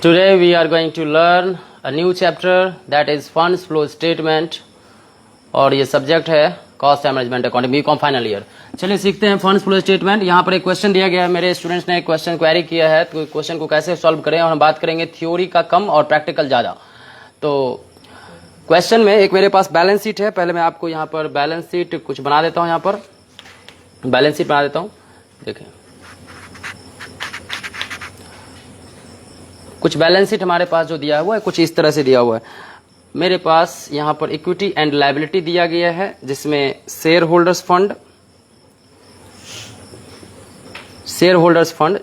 Today we are going to learn a new chapter, that is funds flow statement, और ये subject है cost management accounting, BCom final year. चलिए सीखते हैं funds flow statement. यहाँ पर एक क्वेश्चन दिया गया है, मेरे स्टूडेंट्स ने एक क्वेश्चन क्वेरी किया है, तो क्वेश्चन को कैसे सॉल्व करें, और हम बात करेंगे थ्योरी का कम और प्रैक्टिकल ज़्यादा। तो क्वेश्चन में एक मेरे पास बैलेंस शीट है, पहले मैं आपको यहाँ पर बैलेंस शीट कुछ बना देता हूँ। यहाँ पर बैलेंस शीट बना देता हूँ, देखें कुछ बैलेंस शीट हमारे पास जो दिया हुआ है कुछ इस तरह से दिया हुआ है। मेरे पास यहाँ पर इक्विटी एंड लायबिलिटी दिया गया है, जिसमें शेयर होल्डर्स फंड,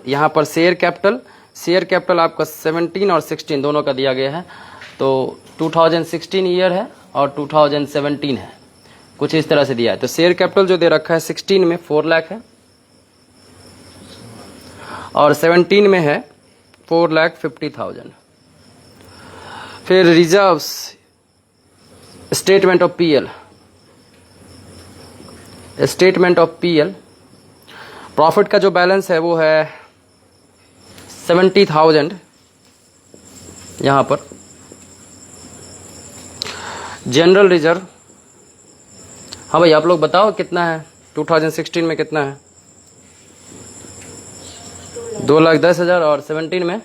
यहाँ पर शेयर कैपिटल आपका 17 और 16 दोनों का दिया गया है। तो 2016 ईयर है और 2017 है, कुछ इस तरह से दिया है। तो शेयर कैपिटल जो दे रखा है 16 में 4 लाख है और 17 में है 4,50,000। फिर reserves, statement of PL, profit का जो बैलेंस है वो है 70,000 यहाँ पर। जनरल रिजर्व, हाँ भाई आप लोग बताओ कितना है 2016 में, कितना है 2,10,000 और 17 में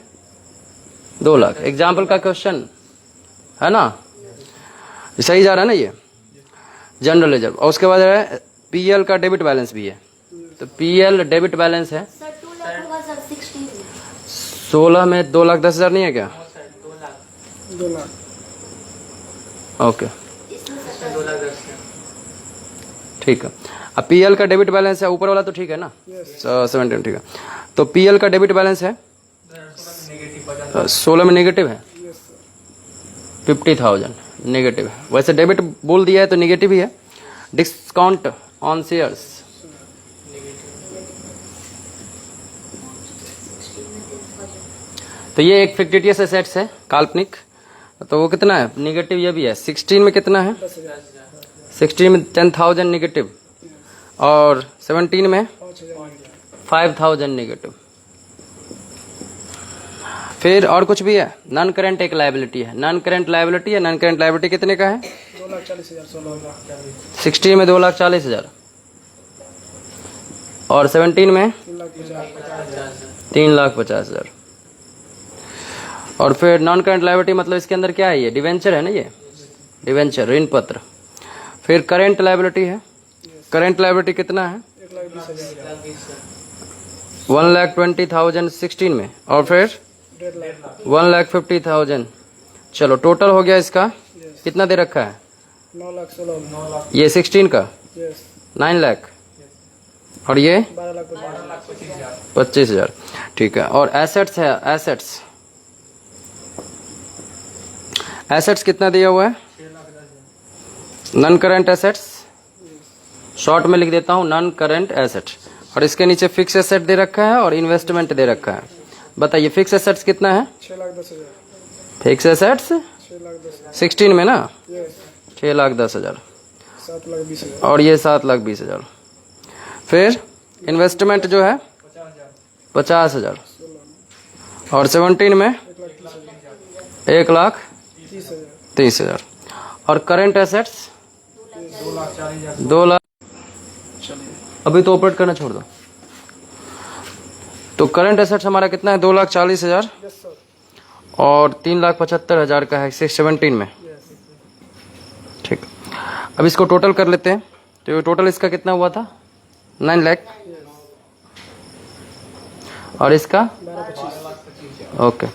2 लाख। एग्जाम्पल का क्वेश्चन है ना, सही जा रहा है ना ये जनरल रिजर्व। और उसके बाद है पीएल का डेबिट बैलेंस भी है, तो पीएल डेबिट बैलेंस है 16 में 2,10,000 नहीं है क्या? 2 लाख ओके ठीक है। अब पीएल का डेबिट बैलेंस है, ऊपर वाला तो ठीक है ना, 17 ठीक है। तो पीएल का डेबिट बैलेंस है 16 में नेगेटिव है 50,000 नेगेटिव है। वैसे डेबिट बोल दिया है तो नेगेटिव ही है। डिस्काउंट ऑन शेयर्स, तो ये एक फिक्टिटियस एसेट्स है, काल्पनिक, तो वो कितना है नेगेटिव, ये भी है। 16 में कितना है 16 में 10,000 नेगेटिव और 17 में 5,000 नेगेटिव। फिर और कुछ भी है, नॉन करेंट एक लायबिलिटी है, नॉन करेंट लायबिलिटी कितने का है 2,40,000। 16 में 2,40,000 और 17 में 3,50,000। और फिर नॉन करेंट लायबिलिटी मतलब इसके अंदर क्या है, ये डिवेंचर है ना, ये डिवेंचर ऋण पत्र। फिर करेंट लायबिलिटी है, करेंट लायबिलिटी कितना है 1,20,000 16 में और फिर 1,50,000। चलो टोटल हो गया इसका कितना दे रखा है 9,16,000। ये 16 का 9 लाख और ये 25,000 ठीक है। और एसेट्स है, एसेट्स कितना दिया हुआ है नॉन करेंट एसेट्स, शॉर्ट में लिख देता हूं नॉन करेंट एसेट। और इसके नीचे फिक्स एसेट दे रखा है और इन्वेस्टमेंट दे रखा है। बताइए फिक्स एसेट्स कितना है 6,10,000। फिक्स एसेट्स 16 में ना 6,10,000 7,20,000 और ये 7,20,000। फिर इन्वेस्टमेंट जो है 50,000 और 17 में 1,30,000 और करंट एसेट्स 2 लाख। अभी तो ऑपरेट करना छोड़ दो। तो करंट एसेट्स हमारा कितना है 2,40,000 और 3,75,000 का है 17 में, ठीक। अब इसको टोटल कर लेते हैं, तो टोटल इसका कितना हुआ था 9 लाख और इसका 12,25,000। ओके,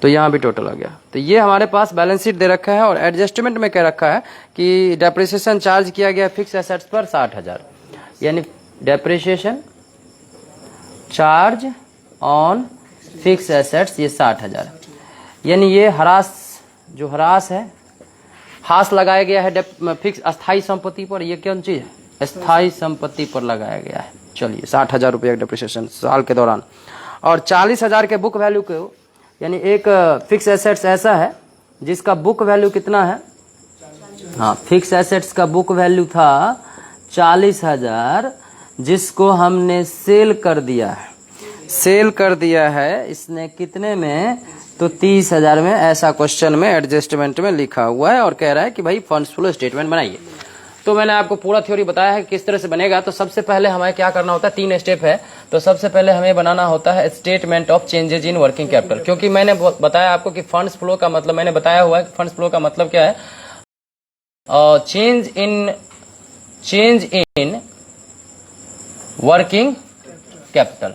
तो यहाँ भी टोटल आ गया। तो ये हमारे पास बैलेंस शीट दे रखा है और एडजस्टमेंट में क्या रखा है कि डेप्रिसिएशन चार्ज किया गया फिक्स एसेट्स पर 60,000, यानी depreciation charge on fix assets ये 60,000, यानी ये ह्रास है, हास लगाया गया है फिक्स अस्थाई संपत्ति पर। ये कौन चीज है अस्थाई संपत्ति पर लगाया गया है। चलिए 60,000 रुपये डेप्रिसिएशन साल के दौरान। और 40,000 के बुक वैल्यू को, यानी एक फिक्स एसेट्स ऐसा है जिसका बुक वैल्यू कितना है, हाँ फिक्स एसेट्स का बुक वैल्यू था 40,000, जिसको हमने सेल कर दिया है, सेल कर दिया है इसने कितने में, तो 30,000 में। ऐसा क्वेश्चन में एडजस्टमेंट में लिखा हुआ है और कह रहा है कि भाई फंड्स फ्लो स्टेटमेंट बनाइए। तो मैंने आपको पूरा थ्योरी बताया है किस तरह से बनेगा। तो सबसे पहले हमें क्या करना होता है, 3 स्टेप है। तो सबसे पहले हमें बनाना होता है statement of changes in working capital, क्योंकि मैंने बताया आपको कि फंड्स फ्लो का मतलब, मैंने बताया हुआ है कि फंड्स फ्लो का मतलब क्या है, change in working capital,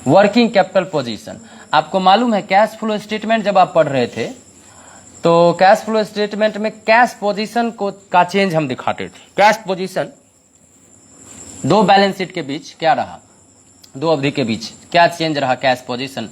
working capital position. आपको मालूम है कैश फ्लो स्टेटमेंट जब आप पढ़ रहे थे तो कैश फ्लो स्टेटमेंट में कैश पोजीशन का चेंज हम दिखाते थे। कैश पोजीशन दो बैलेंस शीट के बीच क्या रहा, दो अवधि के बीच क्या चेंज रहा कैश पोजीशन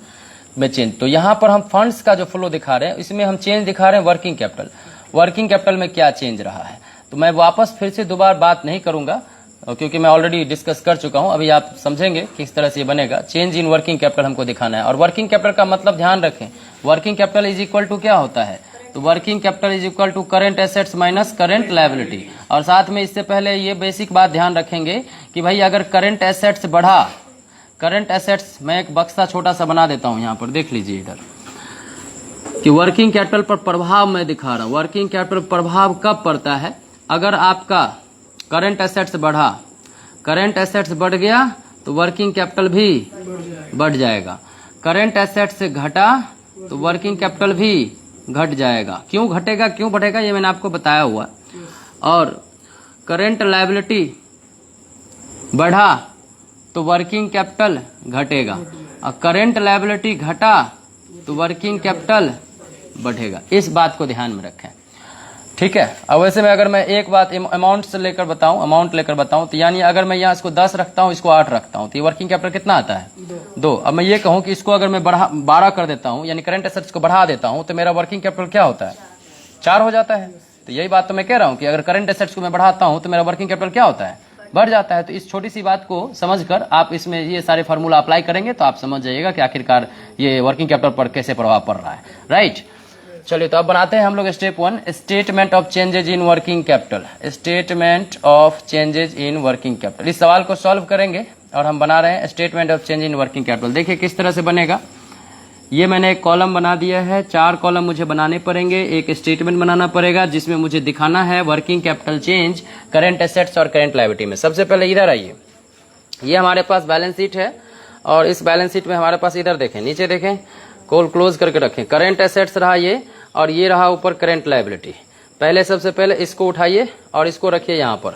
में चेंज। तो यहां पर हम फंड्स का जो फ्लो दिखा रहे हैं इसमें हम चेंज दिखा रहे हैं वर्किंग कैपिटल, वर्किंग कैपिटल में क्या चेंज रहा है। तो मैं वापस फिर से दोबारा बात नहीं करूंगा क्योंकि मैं ऑलरेडी डिस्कस कर चुका हूं। अभी आप समझेंगे किस तरह से ये बनेगा। चेंज इन वर्किंग कैपिटल हमको दिखाना है और वर्किंग कैपिटल का मतलब ध्यान रखें, working capital is equal to क्या होता है, तो working capital is equal to current assets minus current liability. और साथ में इससे पहले ये बेसिक बात ध्यान रखेंगे कि भाई अगर करंट एसेट्स बढ़ा, करंट एसेट्स, मैं एक बक्सा छोटा सा बना देता हूं यहां पर, देख लीजिए इधर कि वर्किंग कैपिटल पर प्रभाव मैं दिखा रहा हूं। वर्किंग कैपिटल प्रभाव कब पड़ता है, अगर आपका करंट एसेट्स बढ़ा, करंट एसेट्स बढ़ गया तो वर्किंग कैपिटल भी बढ़ जाएगा। करंट एसेट्स घटा तो वर्किंग कैपिटल भी घट जाएगा। क्यों घटेगा क्यों बढ़ेगा ये मैंने आपको बताया हुआ। और करंट लायबिलिटी बढ़ा तो वर्किंग कैपिटल घटेगा और करंट लायबिलिटी घटा तो वर्किंग कैपिटल बढ़ेगा। इस बात को ध्यान में रखें, ठीक है। अब वैसे में अगर मैं एक बात अमाउंट से लेकर बताऊं, अमाउंट लेकर बताऊं तो यानी अगर मैं यहाँ इसको 10 रखता हूं, इसको 8 रखता हूं तो ये वर्किंग कैपिटल कितना आता है, 2। अब मैं ये कहूं कि इसको अगर मैं 12 कर देता हूं यानी करंट एसेट्स को बढ़ा देता हूं तो मेरा वर्किंग कैपिटल क्या होता है, 4 हो जाता है। तो यही बात तो मैं कह रहा हूं कि अगर करंट एसेट्स को मैं बढ़ाता हूं तो मेरा वर्किंग कैपिटल क्या होता है, बढ़ जाता है। तो इस छोटी सी बात को समझकर आप इसमें ये सारे फार्मूला अप्लाई करेंगे तो आप समझ जाइएगा कि आखिरकार ये वर्किंग कैपिटल पर कैसे प्रभाव पड़ रहा है, राइट। चलिए तो अब बनाते हैं हम लोग step 1, statement of changes in working capital, statement of changes in working capital. इस सवाल को सॉल्व करेंगे और हम बना रहे हैं statement of change in working capital. देखिए किस तरह से बनेगा। ये मैंने एक कॉलम बना दिया है, 4 कॉलम मुझे बनाने पड़ेंगे, एक स्टेटमेंट बनाना पड़ेगा जिसमें मुझे दिखाना है working capital change current assets और करंट लायबिलिटी में। सबसे पहले इधर आइए, ये हमारे पास बैलेंस शीट है और इस बैलेंस शीट में हमारे पास इधर देखें, नीचे देखें, कॉल क्लोज करके रखें। करंट एसेट्स रहा ये और ये रहा ऊपर करंट लायबिलिटी। पहले सबसे पहले इसको उठाइए और इसको रखिए यहाँ पर,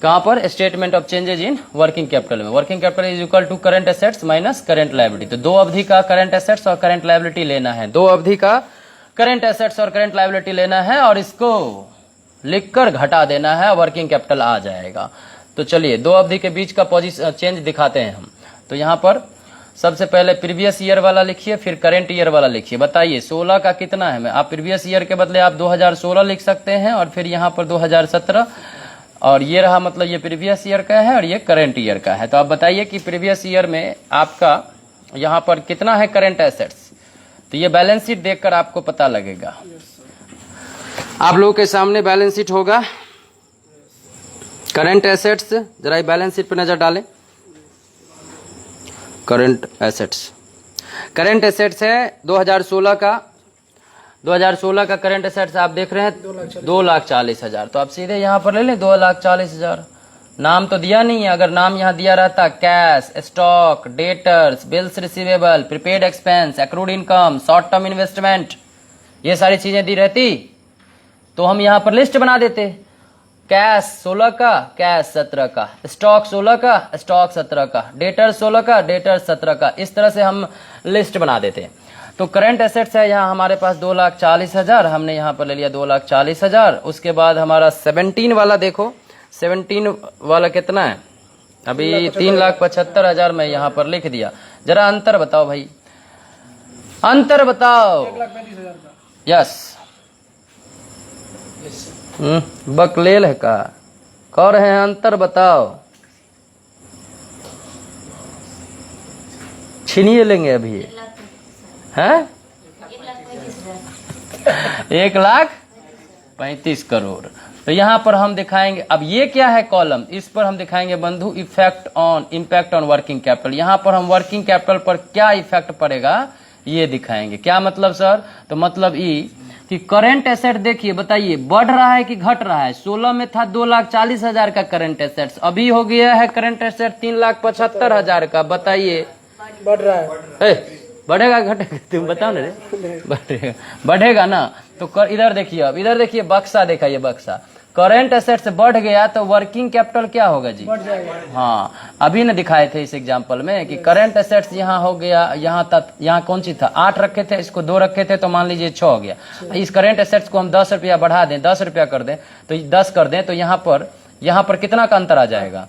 कहाँ पर, statement of changes in working capital में। Working capital is equal to current assets minus current liability. तो 2 अवधि का करंट एसेट्स और करंट लायबिलिटी लेना है, 2 अवधि का करंट एसेट्स और करंट लायबिलिटी लेना है और इसको लिखकर घटा देना है, वर्किंग कैपिटल आ जाएगा। तो चलिए 2 अवधि के बीच का पोजीशन चेंज दिखाते हैं हम। तो यहाँ पर सबसे पहले प्रीवियस ईयर वाला लिखिए, फिर करंट ईयर वाला लिखिए। बताइए 16 का कितना है, आप प्रीवियस ईयर के बदले आप 2016 लिख सकते हैं और फिर यहाँ पर 2017, और ये रहा मतलब ये प्रीवियस ईयर का है और ये करंट ईयर का है। तो आप बताइए कि प्रीवियस ईयर में आपका यहाँ पर कितना है करंट एसेट्स। तो ये बैलेंस शीट देखकर आपको पता लगेगा। आप लोगों के सामने बैलेंस शीट होगा, करंट एसेट्स, जरा बैलेंस शीट पर नजर डालें। करंट एसेट्स, करंट एसेट्स है 2016 का, 2016 का करंट एसेट्स आप देख रहे हैं 2,40,000। तो आप सीधे यहाँ पर ले लें 2,40,000। नाम तो दिया नहीं है, अगर नाम यहाँ दिया रहता cash, stock, debtors, bills receivable, prepaid expense, accrued income, short term investment, ये सारी चीजें दी रहती तो हम यहाँ पर लिस्ट बना देते। कैश 16 का, कैश 17 का, स्टॉक 16 का, स्टॉक 17 का, डेटर 16 का, डेटर 17 का, इस तरह से हम लिस्ट बना देते। तो करंट एसेट्स है यहाँ हमारे पास 2,40,000, हमने यहाँ पर ले लिया 2,40,000। उसके बाद हमारा 17 वाला देखो, 17 वाला कितना है, अभी 3,75,000 मैं यहाँ पर लिख दिया। जरा अंतर बताओ भाई, अंतर बताओ। 1,35,000 का। यस, बकलेल है का कह रहे हैं, अंतर बताओ। छीनिए लेंगे अभी हैं 1,35,000 करोड़। तो यहाँ पर हम दिखाएंगे, अब ये क्या है कॉलम, इस पर हम दिखाएंगे बंधु इम्पैक्ट ऑन वर्किंग कैपिटल। यहाँ पर हम वर्किंग कैपिटल पर क्या इफेक्ट पड़ेगा ये दिखाएंगे। क्या मतलब सर, तो मतलब ई कि करेंट एसेट देखिए, बताइए बढ़ रहा है कि घट रहा है। 16 में था 2,40,000 का करेंट एसेट्स, अभी हो गया है करेंट एसेट 3,75,000 का। बताइए बढ़ रहा है, बढ़ेगा घटेगा, तुम बताओ ना रे। बढ़ेगा ना। तो इधर देखिए, अब इधर देखिए बक्सा देखा, ये बक्सा करेंट एसेट से बढ़ गया तो वर्किंग कैपिटल क्या होगा जी, बढ़ जाएगा। हाँ अभी न दिखाए थे इस एग्जांपल में कि करेंट एसेट्स यहाँ हो गया, यहाँ तक, यहाँ कौन सी था 8 रखे थे, इसको 2 रखे थे तो मान लीजिए 6 हो गया। इस करेंट एसेट्स को हम 10 रुपया बढ़ा दें, 10 रुपया कर दें तो 10 कर दें तो यहाँ पर कितना का अंतर आ जाएगा।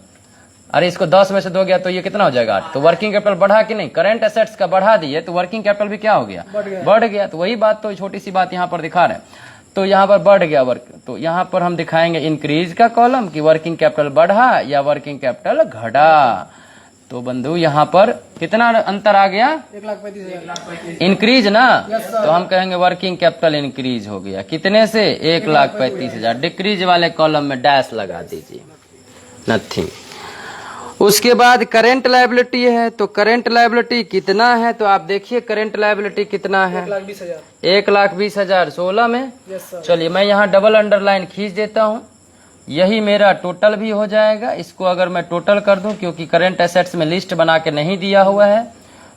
अरे इसको 10 में से 2 गया तो ये कितना हो जाएगा 8। तो वर्किंग कैपिटल बढ़ा कि नहीं, करेंट एसेट्स का बढ़ा दिए तो वर्किंग कैपिटल भी क्या हो गया, बढ़ गया। तो वही बात, तो छोटी सी बात यहाँ पर दिखा रहे हैं। तो यहाँ पर बढ़ गया वर्क, तो यहाँ पर हम दिखाएंगे इंक्रीज का कॉलम कि वर्किंग कैपिटल बढ़ा या वर्किंग कैपिटल घटा। तो बंधु यहाँ पर कितना अंतर आ गया, 1,35,000 इंक्रीज ना। तो हम कहेंगे वर्किंग कैपिटल इंक्रीज हो गया, कितने से 1,35,000। डिक्रीज वाले कॉलम में डैश लगा दीजिए, नथिंग। उसके बाद करेंट लायबिलिटी है, तो करेंट लायबिलिटी कितना है, तो आप देखिए करेंट लायबिलिटी कितना है, 1,20,000। 1,20,000 16 में। Yes sir. चलिए मैं यहाँ डबल अंडरलाइन खींच देता हूँ, यही मेरा टोटल भी हो जाएगा। इसको अगर मैं टोटल कर दूं, क्योंकि करेंट एसेट्स में लिस्ट बना के नहीं दिया हुआ है,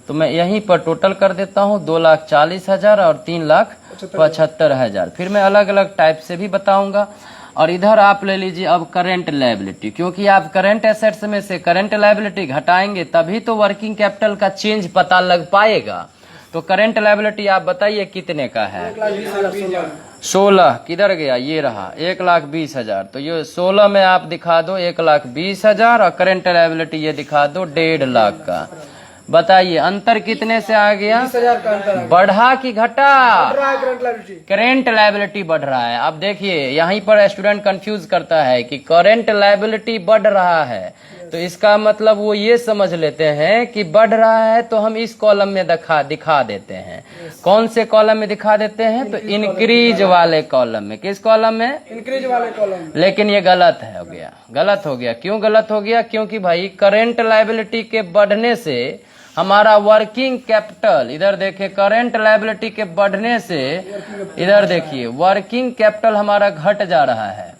तो मैं यहीं पर टोटल कर देता हूँ 2,40,000 और 3,75,000। फिर मैं अलग अलग टाइप से भी बताऊंगा। और इधर आप ले लीजिए अब करेंट लायबिलिटी, क्योंकि आप करेंट एसेट्स में से करेंट लायबिलिटी घटाएंगे तभी तो वर्किंग कैपिटल का चेंज पता लग पाएगा। तो करेंट लायबिलिटी आप बताइए कितने का है, 1,20,000। 16 किधर गया, ये रहा 1,20,000। तो ये 16 में आप दिखा दो 1,20,000 और करेंट लायबिलिटी ये दिखा दो 1.5 लाख का। बताइए अंतर कितने से आ गया, 20,000 का अंतर आ गया। बढ़ा कि घटा, बढ़ रहा है करंट लायबिलिटी। करेंट लायबिलिटी बढ़ रहा है। अब देखिए यहीं पर स्टूडेंट कंफ्यूज करता है कि करेंट लायबिलिटी बढ़ रहा है, तो इसका मतलब वो ये समझ लेते हैं कि बढ़ रहा है तो हम इस कॉलम में दिखा देते हैं। कौन से कॉलम में दिखा देते हैं, तो इंक्रीज वाले कॉलम में। किस कॉलम में, इंक्रीज वाले कॉलम। लेकिन ये गलत है, हो गया, गलत हो गया। क्यों गलत हो गया, क्योंकि भाई करेंट लायबिलिटी के बढ़ने से हमारा वर्किंग कैपिटल, इधर देखिए करेंट लायबिलिटी के बढ़ने से इधर देखिए वर्किंग कैपिटल हमारा घट जा रहा है।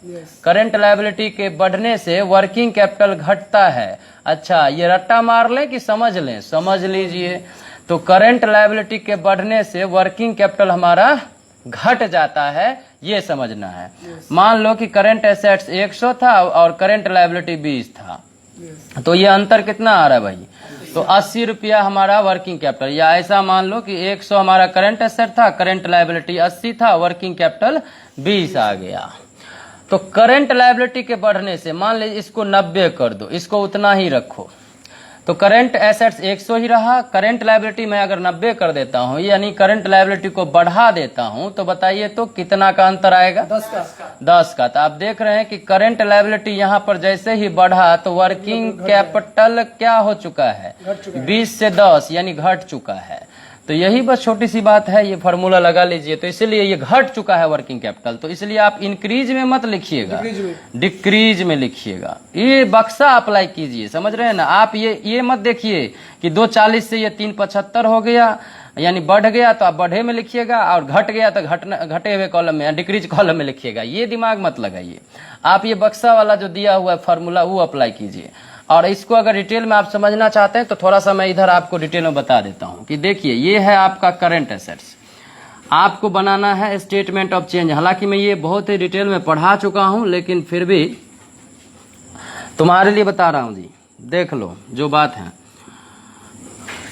करेंट लायबिलिटी के बढ़ने से वर्किंग कैपिटल घटता है। अच्छा ये रट्टा मार लें कि समझ लें, समझ लीजिए। तो करेंट लायबिलिटी के बढ़ने से वर्किंग कैपिटल हमारा घट जाता है, ये समझना है। मान लो कि करेंट एसेट्स 100 था और करेंट लायबिलिटी 20 था, तो ये अंतर कितना आ रहा है भाई, तो 80 रुपया हमारा वर्किंग कैपिटल। या ऐसा मान लो कि 100 हमारा करंट एसेट था, करंट लायबिलिटी 80 था, वर्किंग कैपिटल 20 आ गया। तो करंट लायबिलिटी के बढ़ने से मान लीजिए इसको 90 कर दो, इसको उतना ही रखो, तो करंट एसेट्स 100 ही रहा। करंट लायबिलिटी मैं अगर 90 कर देता हूं, यानी करंट लायबिलिटी को बढ़ा देता हूं, तो बताइए तो कितना का अंतर आएगा, 10 का। तो आप देख रहे हैं कि करंट लायबिलिटी यहाँ पर जैसे ही बढ़ा तो वर्किंग कैपिटल क्या हो चुका है, 20 से 10 यानी घट चुका है। तो यही बस छोटी सी बात है, ये फार्मूला लगा लीजिए। तो इसलिए ये घट चुका है वर्किंग कैपिटल, तो इसलिए आप इंक्रीज में मत लिखिएगा, डिक्रीज में लिखिएगा। ये बक्सा अप्लाई कीजिए, समझ रहे हैं ना आप। ये मत देखिए कि 2,40 से ये 3,75 हो गया, यानी बढ़ गया तो आप बढ़े में लिखिएगा, और घट गया तो घटे हुए कॉलम में, डिक्रीज कॉलम में लिखिएगा। ये दिमाग मत लगाइए आप, ये बक्सा वाला जो दिया हुआ है फार्मूला वो अप्लाई कीजिए। और इसको अगर डिटेल में आप समझना चाहते हैं तो थोड़ा सा मैं इधर आपको डिटेल में बता देता हूं कि देखिए ये है आपका करंट एसेट्स, आपको बनाना है स्टेटमेंट ऑफ चेंज। हालांकि मैं ये बहुत ही डिटेल में पढ़ा चुका हूं, लेकिन फिर भी तुम्हारे लिए बता रहा हूं जी, देख लो जो बात है,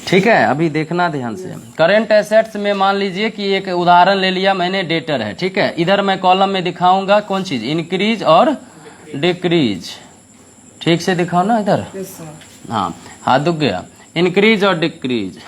ठीक है। अभी देखना ध्यान से। करंट एसेट्स में मान लीजिए कि एक उदाहरण ले लिया मैंने, डेटर है, ठीक है। इधर मैं कॉलम में दिखाऊंगा कौन चीज, इंक्रीज और डिक्रीज। ठीक से दिखाओ ना इधर, हाँ हाथ दुख गया, इंक्रीज और डिक्रीज।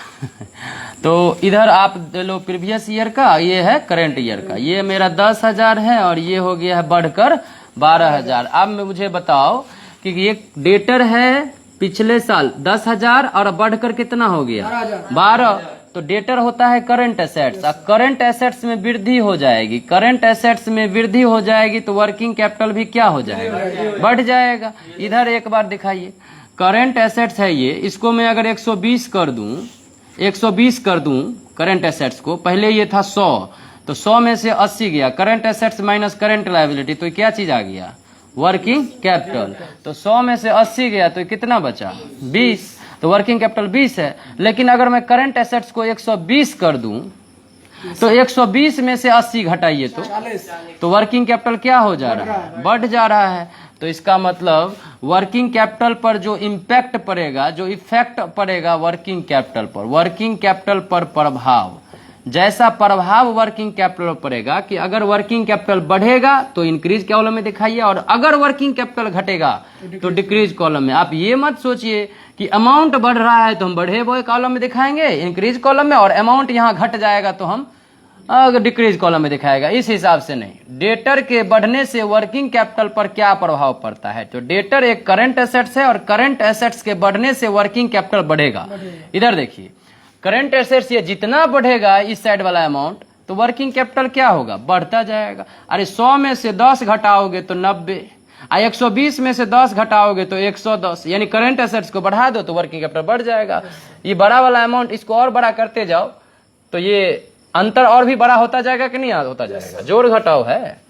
तो इधर आप दे लो प्रीवियस ईयर का, ये है करंट ईयर का। ये मेरा 10,000 है और ये हो गया है बढ़कर 12,000। अब मुझे बताओ कि ये डेटर है पिछले साल 10,000 और बढ़कर कितना हो गया 12। तो डेटर होता है करंट एसेट्स, और करंट एसेट्स में वृद्धि हो जाएगी, करंट एसेट्स में वृद्धि हो जाएगी तो वर्किंग कैपिटल भी क्या हो जाएगा, बढ़ जाएगा। इधर एक बार दिखाइए, करंट एसेट्स है ये, इसको मैं अगर 120 कर दूं, 120 कर दूं करंट एसेट्स को, पहले ये था 100, तो 100 में से 80 गया, current assets minus current liability, तो क्या चीज आ गया, वर्किंग कैपिटल। तो 100 में से 80 गया तो कितना बचा, 20, तो वर्किंग कैपिटल 20 है। लेकिन अगर मैं करंट एसेट्स को 120 कर दूं, तो 120 में से 80 घटाइए तो वर्किंग कैपिटल क्या हो जा रहा है, बढ़ जा रहा है। तो इसका मतलब वर्किंग कैपिटल पर जो इम्पैक्ट पड़ेगा, जो इफेक्ट पड़ेगा वर्किंग कैपिटल पर, वर्किंग कैपिटल पर प्रभाव, जैसा प्रभाव वर्किंग कैपिटल पर पड़ेगा कि अगर वर्किंग कैपिटल बढ़ेगा तो इंक्रीज कॉलम में दिखाइए, और अगर वर्किंग कैपिटल घटेगा तो डिक्रीज कॉलम में। आप ये मत सोचिए कि अमाउंट बढ़ रहा है तो हम बढ़े हुए कॉलम में दिखाएंगे, इंक्रीज कॉलम में, और अमाउंट यहाँ घट जाएगा तो हम डिक्रीज कॉलम में दिखाएगा, इस हिसाब से नहीं। डेटर के बढ़ने से वर्किंग कैपिटल पर क्या प्रभाव पड़ता है, तो डेटर एक करंट एसेट्स है, और करंट एसेट्स के बढ़ने से वर्किंग कैपिटल बढ़ेगा। इधर देखिए, करंट एसेट्स ये जितना बढ़ेगा इस साइड वाला अमाउंट, तो वर्किंग कैपिटल क्या होगा, बढ़ता जाएगा। अरे 100 में से 10 घटाओगे तो 90, 120 में से 10 घटाओगे तो 110, यानी करंट एसेट्स को बढ़ा दो तो वर्किंग कैपिटल बढ़ जाएगा। ये बड़ा वाला अमाउंट, इसको और बड़ा करते जाओ तो ये अंतर और भी बड़ा होता जाएगा कि नहीं होता जाएगा, जोड़ घटाव है।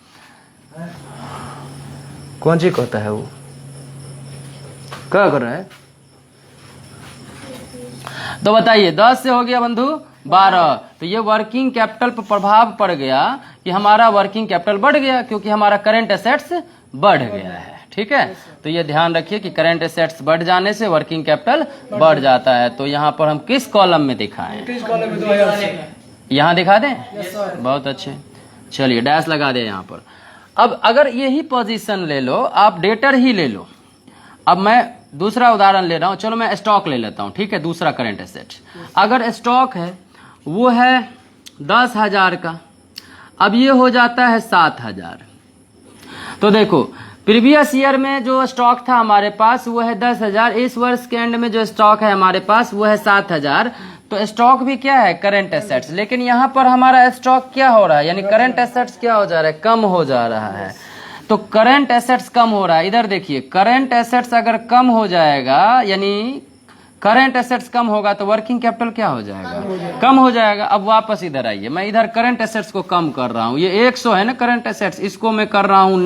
कौन सी कहता है वो, क्या कर रहा है, तो बताइए 10 से हो गया बंधु 12, तो ये वर्किंग कैपिटल पर प्रभाव पड़ गया कि हमारा वर्किंग कैपिटल बढ़ गया, क्योंकि हमारा करंट एसेट्स बढ़ गया है। ठीक है, तो ये ध्यान रखिए कि करंट एसेट्स बढ़ जाने से वर्किंग कैपिटल बढ़ जाता है। तो यहाँ पर हम किस कॉलम में दिखाएं, यहाँ दिखा दें, बहुत अच्छे, चलिए डैश लगा दे यहाँ पर। अब अगर यही पोजीशन ले लो, आप डेटर ही ले लो, अब मैं दूसरा उदाहरण ले रहा हूं, चलो मैं स्टॉक ले लेता हूं, ठीक है, दूसरा करंट एसेट। अगर स्टॉक है वो है 10,000 का, अब ये हो जाता है 7,000। तो देखो प्रीवियस ईयर में जो स्टॉक था हमारे पास वो है 10,000, इस वर्ष के एंड में जो स्टॉक है हमारे पास वो है 7,000। तो स्टॉक भी क्या है, करंट एसेट्स, लेकिन यहाँ पर हमारा स्टॉक क्या हो रहा है, यानी करंट एसेट्स क्या हो जा रहा है, कम हो जा रहा है। तो करंट एसेट्स कम हो रहा है, इधर देखिए, करंट एसेट्स अगर कम हो जाएगा, यानी करंट एसेट्स कम होगा तो वर्किंग कैपिटल क्या हो जाएगा, कम हो जाएगा। अब वापस इधर आइए, मैं इधर करंट एसेट्स को कम कर रहा हूँ, ये 100 है ना करंट एसेट्स, इसको मैं कर रहा हूँ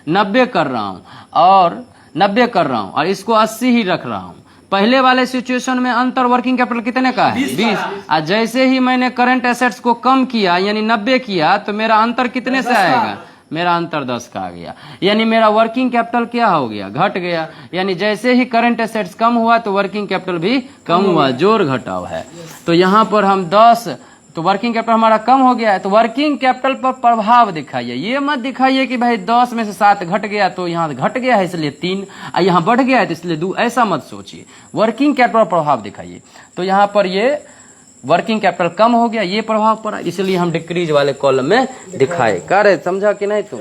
90 कर रहा हूँ, और 90 कर रहा हूँ, और इसको 80 ही रख रहा हूँ। पहले वाले सिचुएशन में अंतर वर्किंग कैपिटल कितने का है, 20, और जैसे ही मैंने करंट एसेट्स को कम किया यानी 90 किया, तो मेरा अंतर कितने से आएगा, मेरा अंतर 10 का आ गया, यानी मेरा वर्किंग कैपिटल क्या हो गया, घट गया। यानी जैसे ही करंट एसेट्स कम हुआ तो वर्किंग कैपिटल भी कम हुआ, जोड़ घटाव है। तो यहाँ पर हम 10, तो वर्किंग कैपिटल हमारा कम हो गया है, तो वर्किंग कैपिटल पर प्रभाव दिखाइए, ये मत दिखाइए कि भाई 10 में से 7 घट गया तो यहाँ घट गया है इसलिए 3, यहाँ बढ़ गया है तो इसलिए 2, ऐसा मत सोचिए, वर्किंग कैपिटल प्रभाव दिखाइए। तो यहाँ पर ये वर्किंग कैपिटल कम हो गया, ये प्रभाव पड़ा, इसलिए हम डिक्रीज वाले कॉलम में दिखाए। कार्य समझा कि नहीं तुम?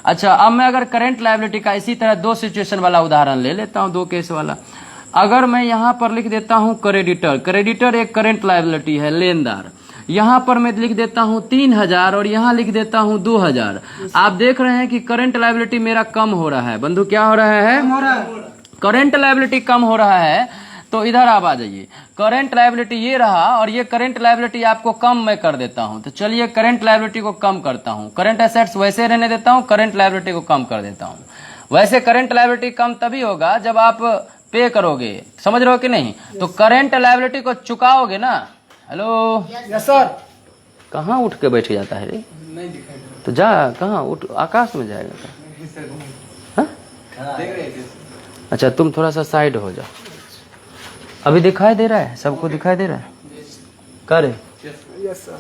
अच्छा, अब मैं अगर करंट लायबिलिटी का इसी तरह 2 सिचुएशन वाला उदाहरण ले लेता हूँ, 2 केस वाला। अगर मैं यहाँ पर लिख देता हूँ क्रेडिटर, क्रेडिटर एक करंट लायबिलिटी है, लेनदार, यहाँ पर मैं लिख देता हूँ 3,000 और यहाँ लिख देता हूँ 2,000। आप देख रहे हैं कि करंट लायबिलिटी मेरा कम हो रहा है, बंधु क्या हो रहा है, करंट लायबिलिटी कम हो रहा है। तो इधर आप आ जाइए, करंट लायबिलिटी ये रहा, और ये करंट लायबिलिटी आपको कम मैं कर देता हूं। तो चलिए करंट लायबिलिटी को कम करता हूं, करंट एसेट्स वैसे रहने देता हूं, करंट लायबिलिटी को कम कर देता हूं। वैसे करंट लायबिलिटी कम तभी होगा जब आप पे करोगे, समझ रहे हो कि नहीं? तो करंट लायबिलिटी को चुकाओगे ना। Hello, yes sir. कहाँ उठ के बैठ जाता है रे? नहीं दिखाई दे। तो जा, कहाँ उठ, आकाश में जाएगा? अच्छा, तुम थोड़ा सा साइड हो जाओ, अभी दिखाई दे रहा है, सबको दिखाई दे रहा है, कर यस सर।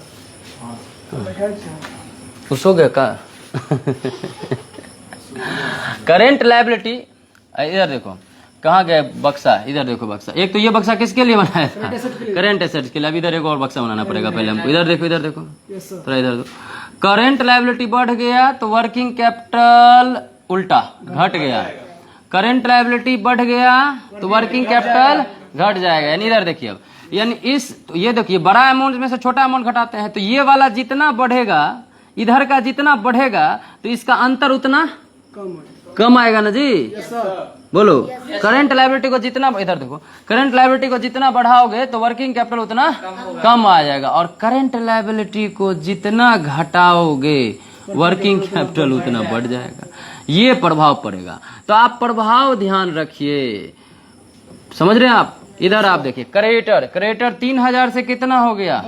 खुश हो गया का? करंट लायबिलिटी, इधर देखो कहाँ गया बक्सा, इधर देखो बक्सा, एक तो ये बक्सा किसके लिए बनाया था, करंट एसेट्स के लिए। अब इधर एक और बक्सा बनाना पड़ेगा पहले हमको। इधर देखो, इधर देखो, थोड़ा इधर देखो। करंट लायबिलिटी बढ़ गया तो वर्किंग कैपिटल उल्टा घट गया, करंट लायबिलिटी बढ़ गया तो वर्किंग कैपिटल घट जाएगा। यानी इधर देखिए, अब यानी इस तो ये देखिए बड़ा अमाउंट में से छोटा अमाउंट घटाते हैं, तो ये वाला जितना बढ़ेगा, इधर का जितना बढ़ेगा, तो इसका अंतर उतना कम आएगा ना जी। बोलो करंट लायबिलिटी को जितना, इधर देखो, करंट लायबिलिटी को जितना बढ़ाओगे तो वर्किंग कैपिटल उतना कम आ जाएगा, और करंट लायबिलिटी को जितना घटाओगे वर्किंग कैपिटल उतना बढ़ जाएगा। ये प्रभाव पड़ेगा। तो आप प्रभाव ध्यान रखिए, समझ रहे हैं आप। इधर आप देखिए क्रेडिटर, क्रेडिटर 3000 से कितना हो गया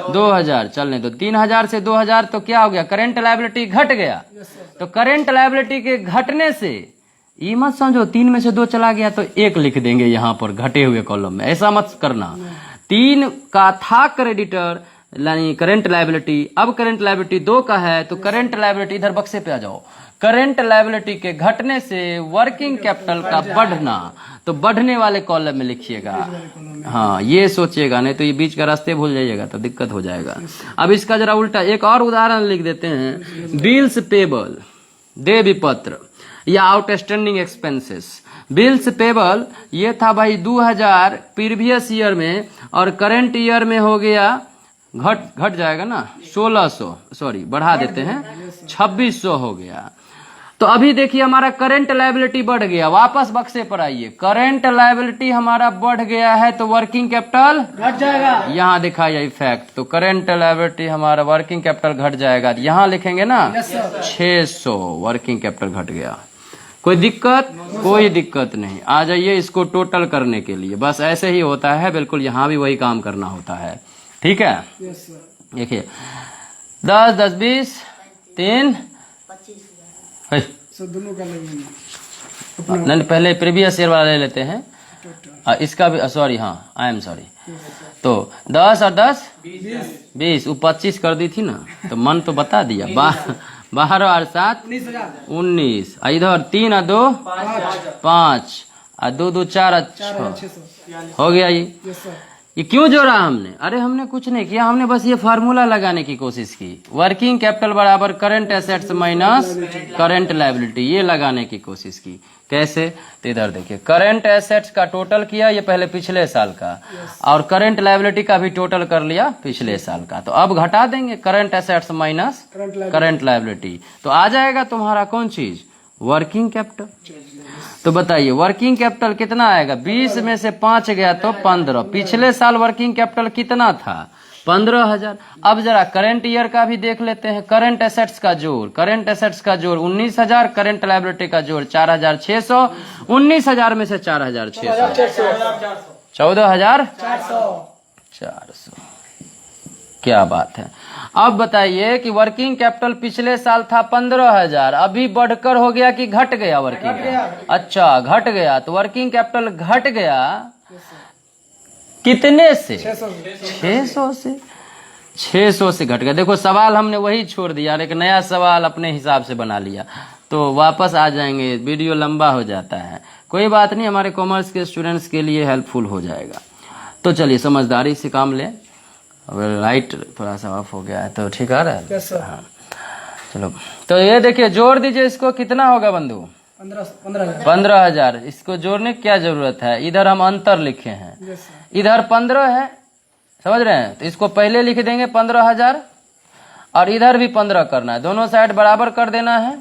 2000, चलने दो। 3000 से 2000 तो क्या हो गया, करंट लायबिलिटी घट गया। तो करंट लायबिलिटी के घटने से ये मत समझो 3 में से 2 चला गया तो 1 लिख देंगे यहाँ पर घटे हुए कॉलम में, ऐसा मत करना। 3 का था क्रेडिटर यानी करंट लायबिलिटी, अब करंट लायबिलिटी 2 का है, तो करंट लायबिलिटी इधर बक्से पे आ जाओ। करंट लायबिलिटी के घटने से वर्किंग कैपिटल का बढ़ना, तो बढ़ने वाले कॉलम में लिखिएगा। हाँ ये सोचिएगा, नहीं तो ये बीच का रास्ते भूल जाइएगा तो दिक्कत हो जाएगा। अब इसका जरा उल्टा एक और उदाहरण लिख देते हैं। बिल्स पेबल, देय विपत्र या आउटस्टैंडिंग एक्सपेंसेस। बिल्स पेबल ये था भाई 2000 प्रीवियस ईयर में, और करंट ईयर में हो गया घट जाएगा ना 1600, सॉरी बढ़ा देते हैं 2600 हो गया। तो अभी देखिए हमारा करंट लायबिलिटी बढ़ गया, वापस बक्से पर आइए। करंट लायबिलिटी हमारा बढ़ गया है तो वर्किंग कैपिटल घट जाएगा, यहाँ दिखा जाए इफेक्ट। तो करंट लायबिलिटी हमारा वर्किंग कैपिटल घट जाएगा, यहाँ लिखेंगे ना 600 वर्किंग कैपिटल घट गया। कोई दिक्कत? कोई दिक्कत नहीं। आ जाइए इसको टोटल करने के लिए, बस ऐसे ही होता है, बिल्कुल यहाँ भी वही काम करना होता है। ठीक है, देखिए 10 10 20 3 दोनों का नहीं, पहले प्रीवियस ईयर वाला ले लेते हैं। इसका भी सॉरी, हाँ आई एम सॉरी। तो 10 और 10 20, वो 25 कर दी थी ना, तो मन तो बता दिया। 12 और 7 19, इधर 3 और 2 5, और 2 2 4 और 6 हो गया। ये क्यों जोड़ा हमने? अरे हमने कुछ नहीं किया, हमने बस ये फार्मूला लगाने की कोशिश की। वर्किंग कैपिटल बराबर current assets minus current liability, ये लगाने की कोशिश की। कैसे? तो इधर देखिए करंट एसेट्स का टोटल किया, ये पहले पिछले साल का, और करंट लायबिलिटी का भी टोटल कर लिया पिछले साल का। तो अब घटा देंगे current assets minus current liability, तो आ जाएगा तुम्हारा कौन चीज, वर्किंग कैपिटल। तो बताइए वर्किंग कैपिटल कितना आएगा? 20 में से 5 गया तो 15। पिछले साल वर्किंग कैपिटल कितना था? 15,000। अब जरा करंट ईयर का भी देख लेते हैं। करंट एसेट्स का जोड़, करंट एसेट्स का जोड़ 19,000, करंट लायबिलिटी का जोड़ 4,600। 19,000 में से 4,600 14,400। क्या बात है। अब बताइए कि वर्किंग कैपिटल पिछले साल था 15,000, अभी बढ़कर हो गया कि घट गया वर्किंग कैपिटल? अच्छा घट गया। तो वर्किंग कैपिटल घट गया कितने से? 600 से। 600 से घट गया। देखो सवाल हमने वही छोड़ दिया, एक नया सवाल अपने हिसाब से बना लिया, तो वापस आ जाएंगे, वीडियो लंबा हो जाता है। कोई बात नहीं, हमारे कॉमर्स के स्टूडेंट्स के लिए हेल्पफुल हो जाएगा। तो चलिए समझदारी से काम लें। अब लाइट थोड़ा सा ऑफ हो गया है तो ठीक आ रहा है। yes, हाँ चलो, तो ये देखिए जोड़ दीजिए इसको, कितना होगा बंधु? 15,000। इसको जोड़ने की क्या जरूरत है, इधर हम अंतर लिखे हैं। yes, इधर 15 है, समझ रहे हैं? तो इसको पहले लिख देंगे 15,000, और इधर भी 15 करना है, दोनों साइड बराबर कर देना है।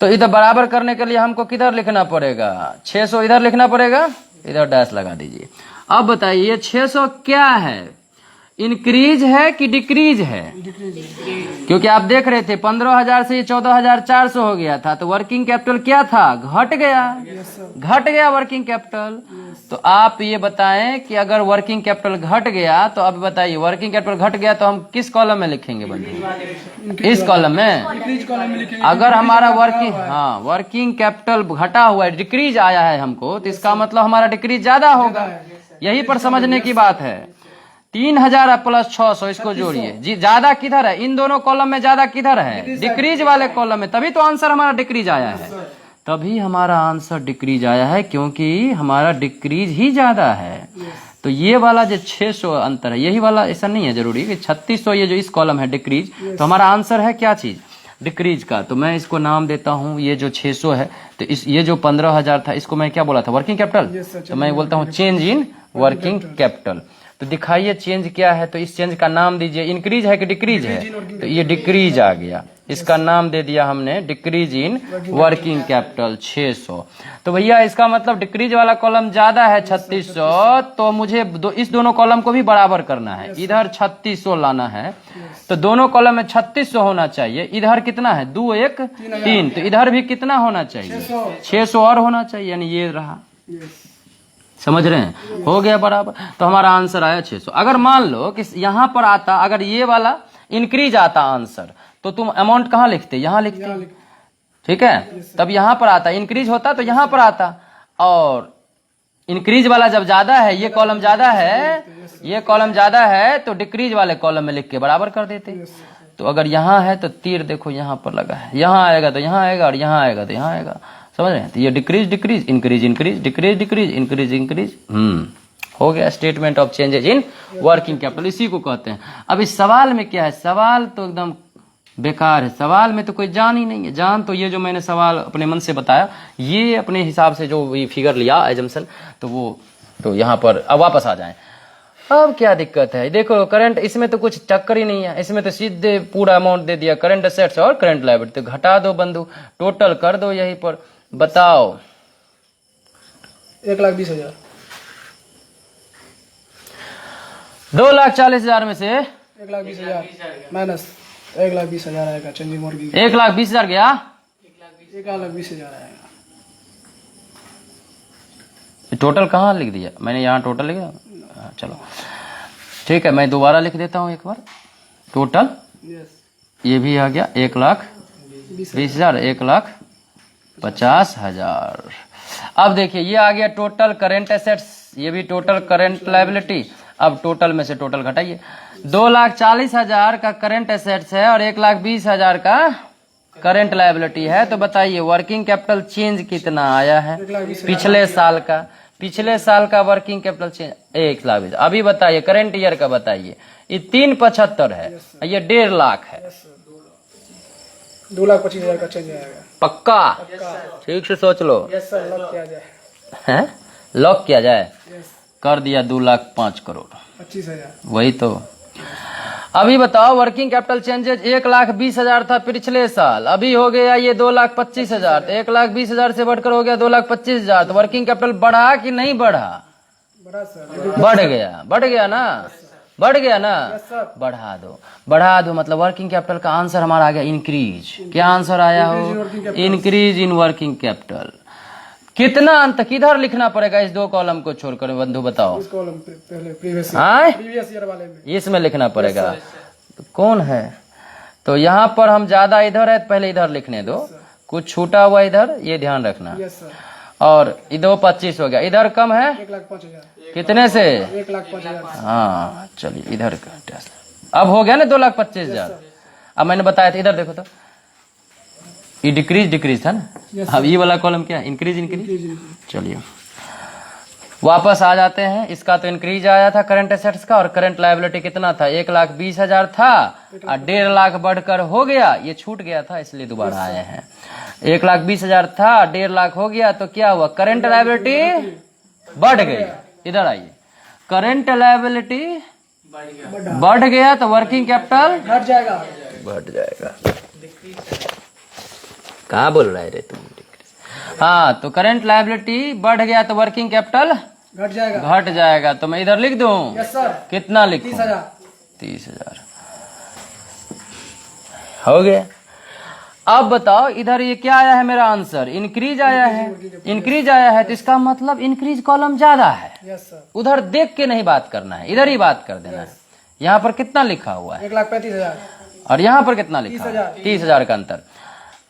तो इधर बराबर करने के लिए हमको किधर लिखना पड़ेगा? 600 इधर लिखना पड़ेगा, इधर डैश लगा दीजिए। अब बताइए 600 क्या है, इंक्रीज है कि डिक्रीज है? क्योंकि आप देख रहे थे 15,000 से ये 14,400 हो गया था, तो वर्किंग कैपिटल क्या था? घट गया। घट गया वर्किंग कैपिटल। तो आप ये बताएं कि अगर वर्किंग कैपिटल घट गया, तो अब बताइए वर्किंग कैपिटल घट गया तो हम किस कॉलम में लिखेंगे बंधु? इस कॉलम में। अगर हमारा वर्किंग कैपिटल घटा हुआ है, डिक्रीज आया है हमको, तो इसका मतलब हमारा डिक्रीज ज्यादा होगा। यही पर समझने की बात है। 3,000 प्लस 600 इसको जोड़िए जी। ज्यादा किधर है? इन दोनों कॉलम में ज्यादा किधर है? डिक्रीज वाले कॉलम में, तभी तो आंसर हमारा डिक्रीज आया है। तभी हमारा आंसर डिक्रीज आया है, क्योंकि हमारा डिक्रीज ही ज्यादा है। तो ये वाला जो 600 अंतर है, यही वाला, ऐसा नहीं है जरूरी कि 3600 ये जो इस कॉलम है डिक्रीज, तो हमारा आंसर है क्या चीज? डिक्रीज का, तो मैं इसको नाम देता हूँ, ये जो 600 है, तो इस ये जो 15,000 था, इसको मैं क्या बोला था, वर्किंग कैपिटल। Yes, sir, तो मैं बोलता हूँ चेंज इन वर्किंग कैपिटल। तो दिखाइए चेंज क्या है, तो इस चेंज का नाम दीजिए, इंक्रीज है कि डिक्रीज है, तो ये डिक्रीज आ गया, इसका नाम दे दिया हमने डिक्रीज इन वर्किंग कैपिटल 600। तो भैया इसका मतलब डिक्रीज वाला कॉलम ज्यादा है 3600, तो मुझे इस दोनों कॉलम को भी बराबर करना है, इधर 3600 लाना है, तो दोनों कॉलम में 3600 होना चाहिए। इधर कितना है, 2 1 3, तो इधर भी कितना होना चाहिए, 600 और होना चाहिए, यानी ये रहा। समझ रहे हैं, हो गया बराबर। तो हमारा आंसर आया 600। अगर मान लो कि यहाँ पर आता, अगर ये वाला इंक्रीज आता आंसर, तो तुम अमाउंट कहाँ लिखते, यहाँ लिखते, ठीक है। तब यहाँ पर आता, इंक्रीज होता तो यहाँ पर आता, और इंक्रीज वाला जब ज्यादा है, ये कॉलम ज्यादा है, ये कॉलम ज्यादा है, तो डिक्रीज वाले कॉलम में लिख के बराबर कर देते। तो अगर यहाँ है तो तीर देखो यहाँ पर लगा है, यहाँ आएगा तो यहाँ आएगा, और यहाँ आएगा तो यहाँ आएगा। समझ रहे हैं, तो ये decrease decrease increase increase decrease decrease increase increase, हो गया statement of changes in working capital, इसी को कहते हैं। अब इस सवाल में क्या है, सवाल तो एकदम बेकार है, सवाल में तो कोई जान ही नहीं है। जान तो ये जो मैंने सवाल अपने मन से बताया, ये अपने हिसाब से जो ये फिगर लिया एजम्पशन, तो वो तो यहाँ पर अब वापस आ जाए। अब क्या दिक्कत है, देखो करंट, इसमें तो कुछ टक्कर ही नहीं है, इसमें तो सीधे पूरा अमाउंट दे दिया, करंट असेट्स और करंट लायबिलिटी। तो घटा दो बंधु, टोटल कर दो यहीं पर, बताओ 1,20,000। 2,40,000 में से 1,20,000 माइनस 1,20,000 आएगा चेंजिंग वर्किंग, 1,20,000 गया, 1,20,000 आएगा। टोटल कहाँ लिख दिया मैंने, यहाँ टोटल लिख दिया। चलो ठीक है, मैं दोबारा लिख देता हूँ एक बार, टोटल ये भी आ गया 1,20,000, 1,50,000। अब देखिए ये आ गया टोटल करेंट एसेट्स, ये भी टोटल करेंट लायबिलिटी। अब टोटल में से टोटल घटाइए, 2,40,000 का करेंट एसेट्स है और 1,20,000 का करेंट लायबिलिटी है। तो बताइए वर्किंग कैपिटल चेंज कितना आया है पिछले साल का, पिछले साल का वर्किंग कैपिटल चेंज 1,20,000। अभी बताइए करेंट ईयर का बताइए, ये 375 है, ये 1.5 लाख है, 2,25,000 का चेंज आएगा पक्का? ठीक से सोच लो। यस सर, लॉक किया जाए। हैं, लॉक किया जाए, यस, कर दिया 2,05 करोड़, 25,000। वही तो। अभी बताओ वर्किंग कैपिटल चेंजेज 1,20,000 था पिछले साल, अभी हो गया ये 2,25,000, तो 1,20,000 से बढ़कर हो गया 2,25,000। तो वर्किंग कैपिटल बढ़ा कि नहीं बढ़ा? बड़ा सर, बढ़ गया, बढ़ गया ना, बढ़ गया ना, सर। बढ़ा दो, बढ़ा दो, मतलब वर्किंग कैपिटल का आंसर हमारा आ गया इंक्रीज। क्या आंसर आया हो? Increase in working capital. कितना अंत किधर लिखना पड़ेगा इस 2 कॉलम को छोड़कर बंधु, बताओ। इस कॉलम पहले प्रीवियस ईयर वाले में इसमें लिखना पड़ेगा। तो कौन है, तो यहाँ पर हम ज्यादा इधर है, पहले इधर लिखने दो, कुछ छूटा हुआ इधर, ये ध्यान रखना। यस सर, और इधर 25 हो गया, इधर कम है 1,05,000, कितने से? 1,05,000। हाँ चलिए इधर का अब हो गया ना 2,25,000। अब मैंने बताया था, इधर देखो तो ये डिक्रीज डिक्रीज था ना। अब ये वाला कॉलम क्या, इंक्रीज इंक्रीज। चलिए वापस आ जाते हैं, इसका तो इंक्रीज आया था करंट एसेट्स का, और करंट लायबिलिटी कितना था, 1,20,000 था, और 1.5 लाख बढ़कर हो गया, ये छूट गया था इसलिए दोबारा आए हैं। 1,20,000 था, 1.5 लाख हो गया, तो क्या हुआ, करंट लायबिलिटी बढ़ गई। इधर आइए, करंट लायबिलिटी बढ़ गया तो वर्किंग कैपिटल घट जाएगा, बढ़ जाएगा। कहाँ बोल रहा है रे तुम? हाँ, तो करंट लायबिलिटी बढ़ गया तो वर्किंग कैपिटल घट जाएगा, घट जाएगा। तो मैं इधर लिख दूं, यस सर, कितना लिखूं? 30,000। 30,000 हो गया। अब बताओ इधर ये क्या आया है, मेरा आंसर इंक्रीज आया है, इंक्रीज आया है, तो इसका मतलब इंक्रीज कॉलम ज्यादा है। यस सर, उधर देख के नहीं बात करना है, इधर ही बात कर देना है। यहाँ पर कितना लिखा हुआ है 1,35,000, और यहाँ पर कितना लिखा है? 30,000 का अंतर।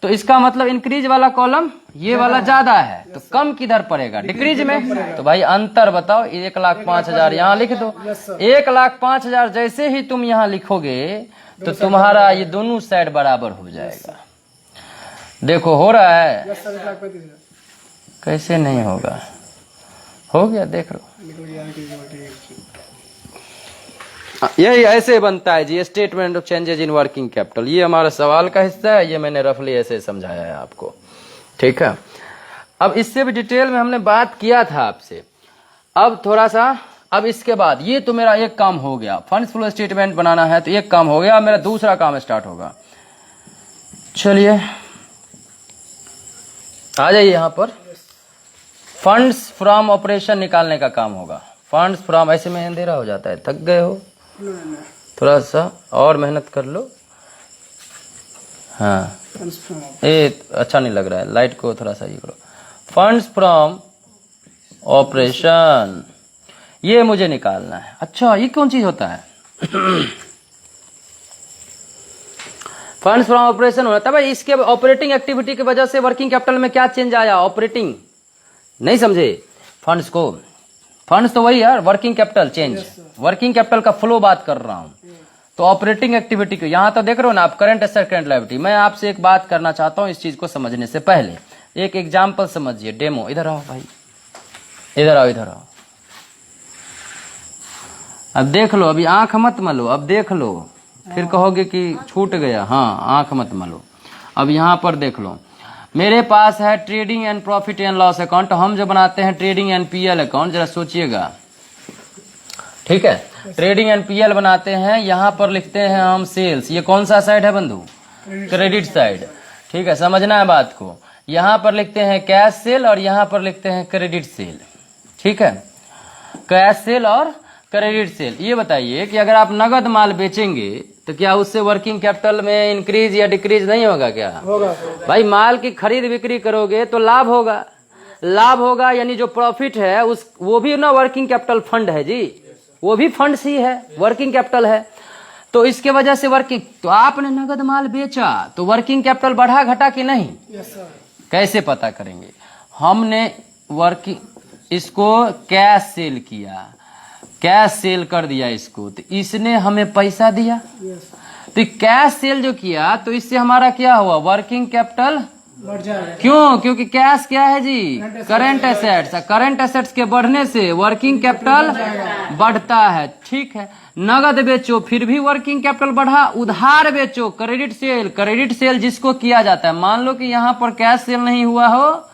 तो इसका मतलब इंक्रीज वाला कॉलम ये वाला ज्यादा है, तो कम किधर पड़ेगा, डिक्रीज में। तो भाई अंतर बताओ, 1,05,000 यहाँ लिख दो। 1,05,000 जैसे ही तुम यहाँ लिखोगे तो तुम्हारा ये दोनों साइड बराबर हो जाएगा। देखो हो रहा है, यस सर, 1,35,000 कैसे नहीं होगा, हो गया, देख लो। निकल गया। यही ऐसे बनता है जी statement of changes in working capital. ये हमारा सवाल का हिस्सा है, ये मैंने रफली ऐसे समझाया है आपको, ठीक है। अब इससे भी डिटेल में हमने बात किया था आपसे। अब थोड़ा सा, अब इसके बाद ये तो मेरा एक काम हो गया, फंड्स फ्लो स्टेटमेंट बनाना है तो एक काम हो गया, मेरा दूसरा काम स्टार्ट होगा। चलिए आ जाइए यहाँ पर, फंड्स फ्रॉम ऑपरेशन निकालने का काम होगा। फंड्स फ्रॉम, ऐसे में अंधेरा हो जाता है, थक गए हो, थोड़ा सा और मेहनत कर लो। हाँ ये अच्छा नहीं लग रहा है, लाइट को थोड़ा सा ये करो। फंड्स फ्रॉम ऑपरेशन, ये मुझे निकालना है। अच्छा ये कौन चीज होता है? फंड्स फ्रॉम ऑपरेशन होता है भाई, इसके ऑपरेटिंग एक्टिविटी की वजह से वर्किंग कैपिटल में क्या चेंज आया? ऑपरेटिंग, नहीं समझे फंड्स को? फंड्स तो वही यार, working capital change, working capital का फ्लो बात कर रहा हूं। तो ऑपरेटिंग एक्टिविटी को यहां तो देख रहे हो ना आप, करंट एसेट करंट लायबिलिटी। मैं आपसे एक बात करना चाहता हूं इस चीज को समझने से पहले, एक एग्जाम्पल समझिए, डेमो। इधर आओ भाई, इधर आओ, इधर आओ। अब देख लो, अभी आंख मत मलो, अब देख लो, फिर कहोगे कि छूट गया। हाँ आंख मत मलो, अब यहां पर देख लो। मेरे पास है trading and profit and loss account. हम जो बनाते हैं ट्रेडिंग एंड पीएल अकाउंट, जरा सोचिएगा, ठीक है। ट्रेडिंग एंड पीएल बनाते हैं, यहां पर लिखते हैं हम सेल्स। ये कौन सा साइड है बंधु? क्रेडिट साइड, ठीक है, समझना है बात को। यहां पर लिखते हैं कैश सेल और यहां पर लिखते हैं क्रेडिट सेल, ठीक है, कैश सेल और क्रेडिट सेल। ये बताइए कि अगर आप नगद माल बेचेंगे तो क्या उससे वर्किंग कैपिटल में इंक्रीज या डिक्रीज नहीं होगा? क्या होगा भाई? माल की खरीद बिक्री करोगे तो लाभ होगा, लाभ होगा, यानी जो प्रॉफिट है उस, वो भी ना वर्किंग कैपिटल फंड है जी, वो भी फंड ही है, वर्किंग कैपिटल है। तो इसके वजह से वर्किंग, तो आपने नगद माल बेचा तो वर्किंग कैपिटल बढ़ा घटा कि नहीं? Yes sir. कैसे पता करेंगे? हमने वर्किंग, इसको कैश सेल किया, कैश सेल कर दिया इसको, तो इसने हमें पैसा दिया। तो कैश सेल जो किया तो इससे हमारा क्या हुआ? वर्किंग कैपिटल बढ़ जाएगा। क्यों? क्योंकि कैश क्या है जी? Current assets. करंट एसेट्स के बढ़ने से वर्किंग कैपिटल बढ़ता है, ठीक है। नगद बेचो फिर भी वर्किंग कैपिटल बढ़ा, उधार बेचो क्रेडिट सेल। क्रेडिट सेल जिसको किया जाता है, मान लो कि यहाँ पर कैश सेल नहीं हुआ हो,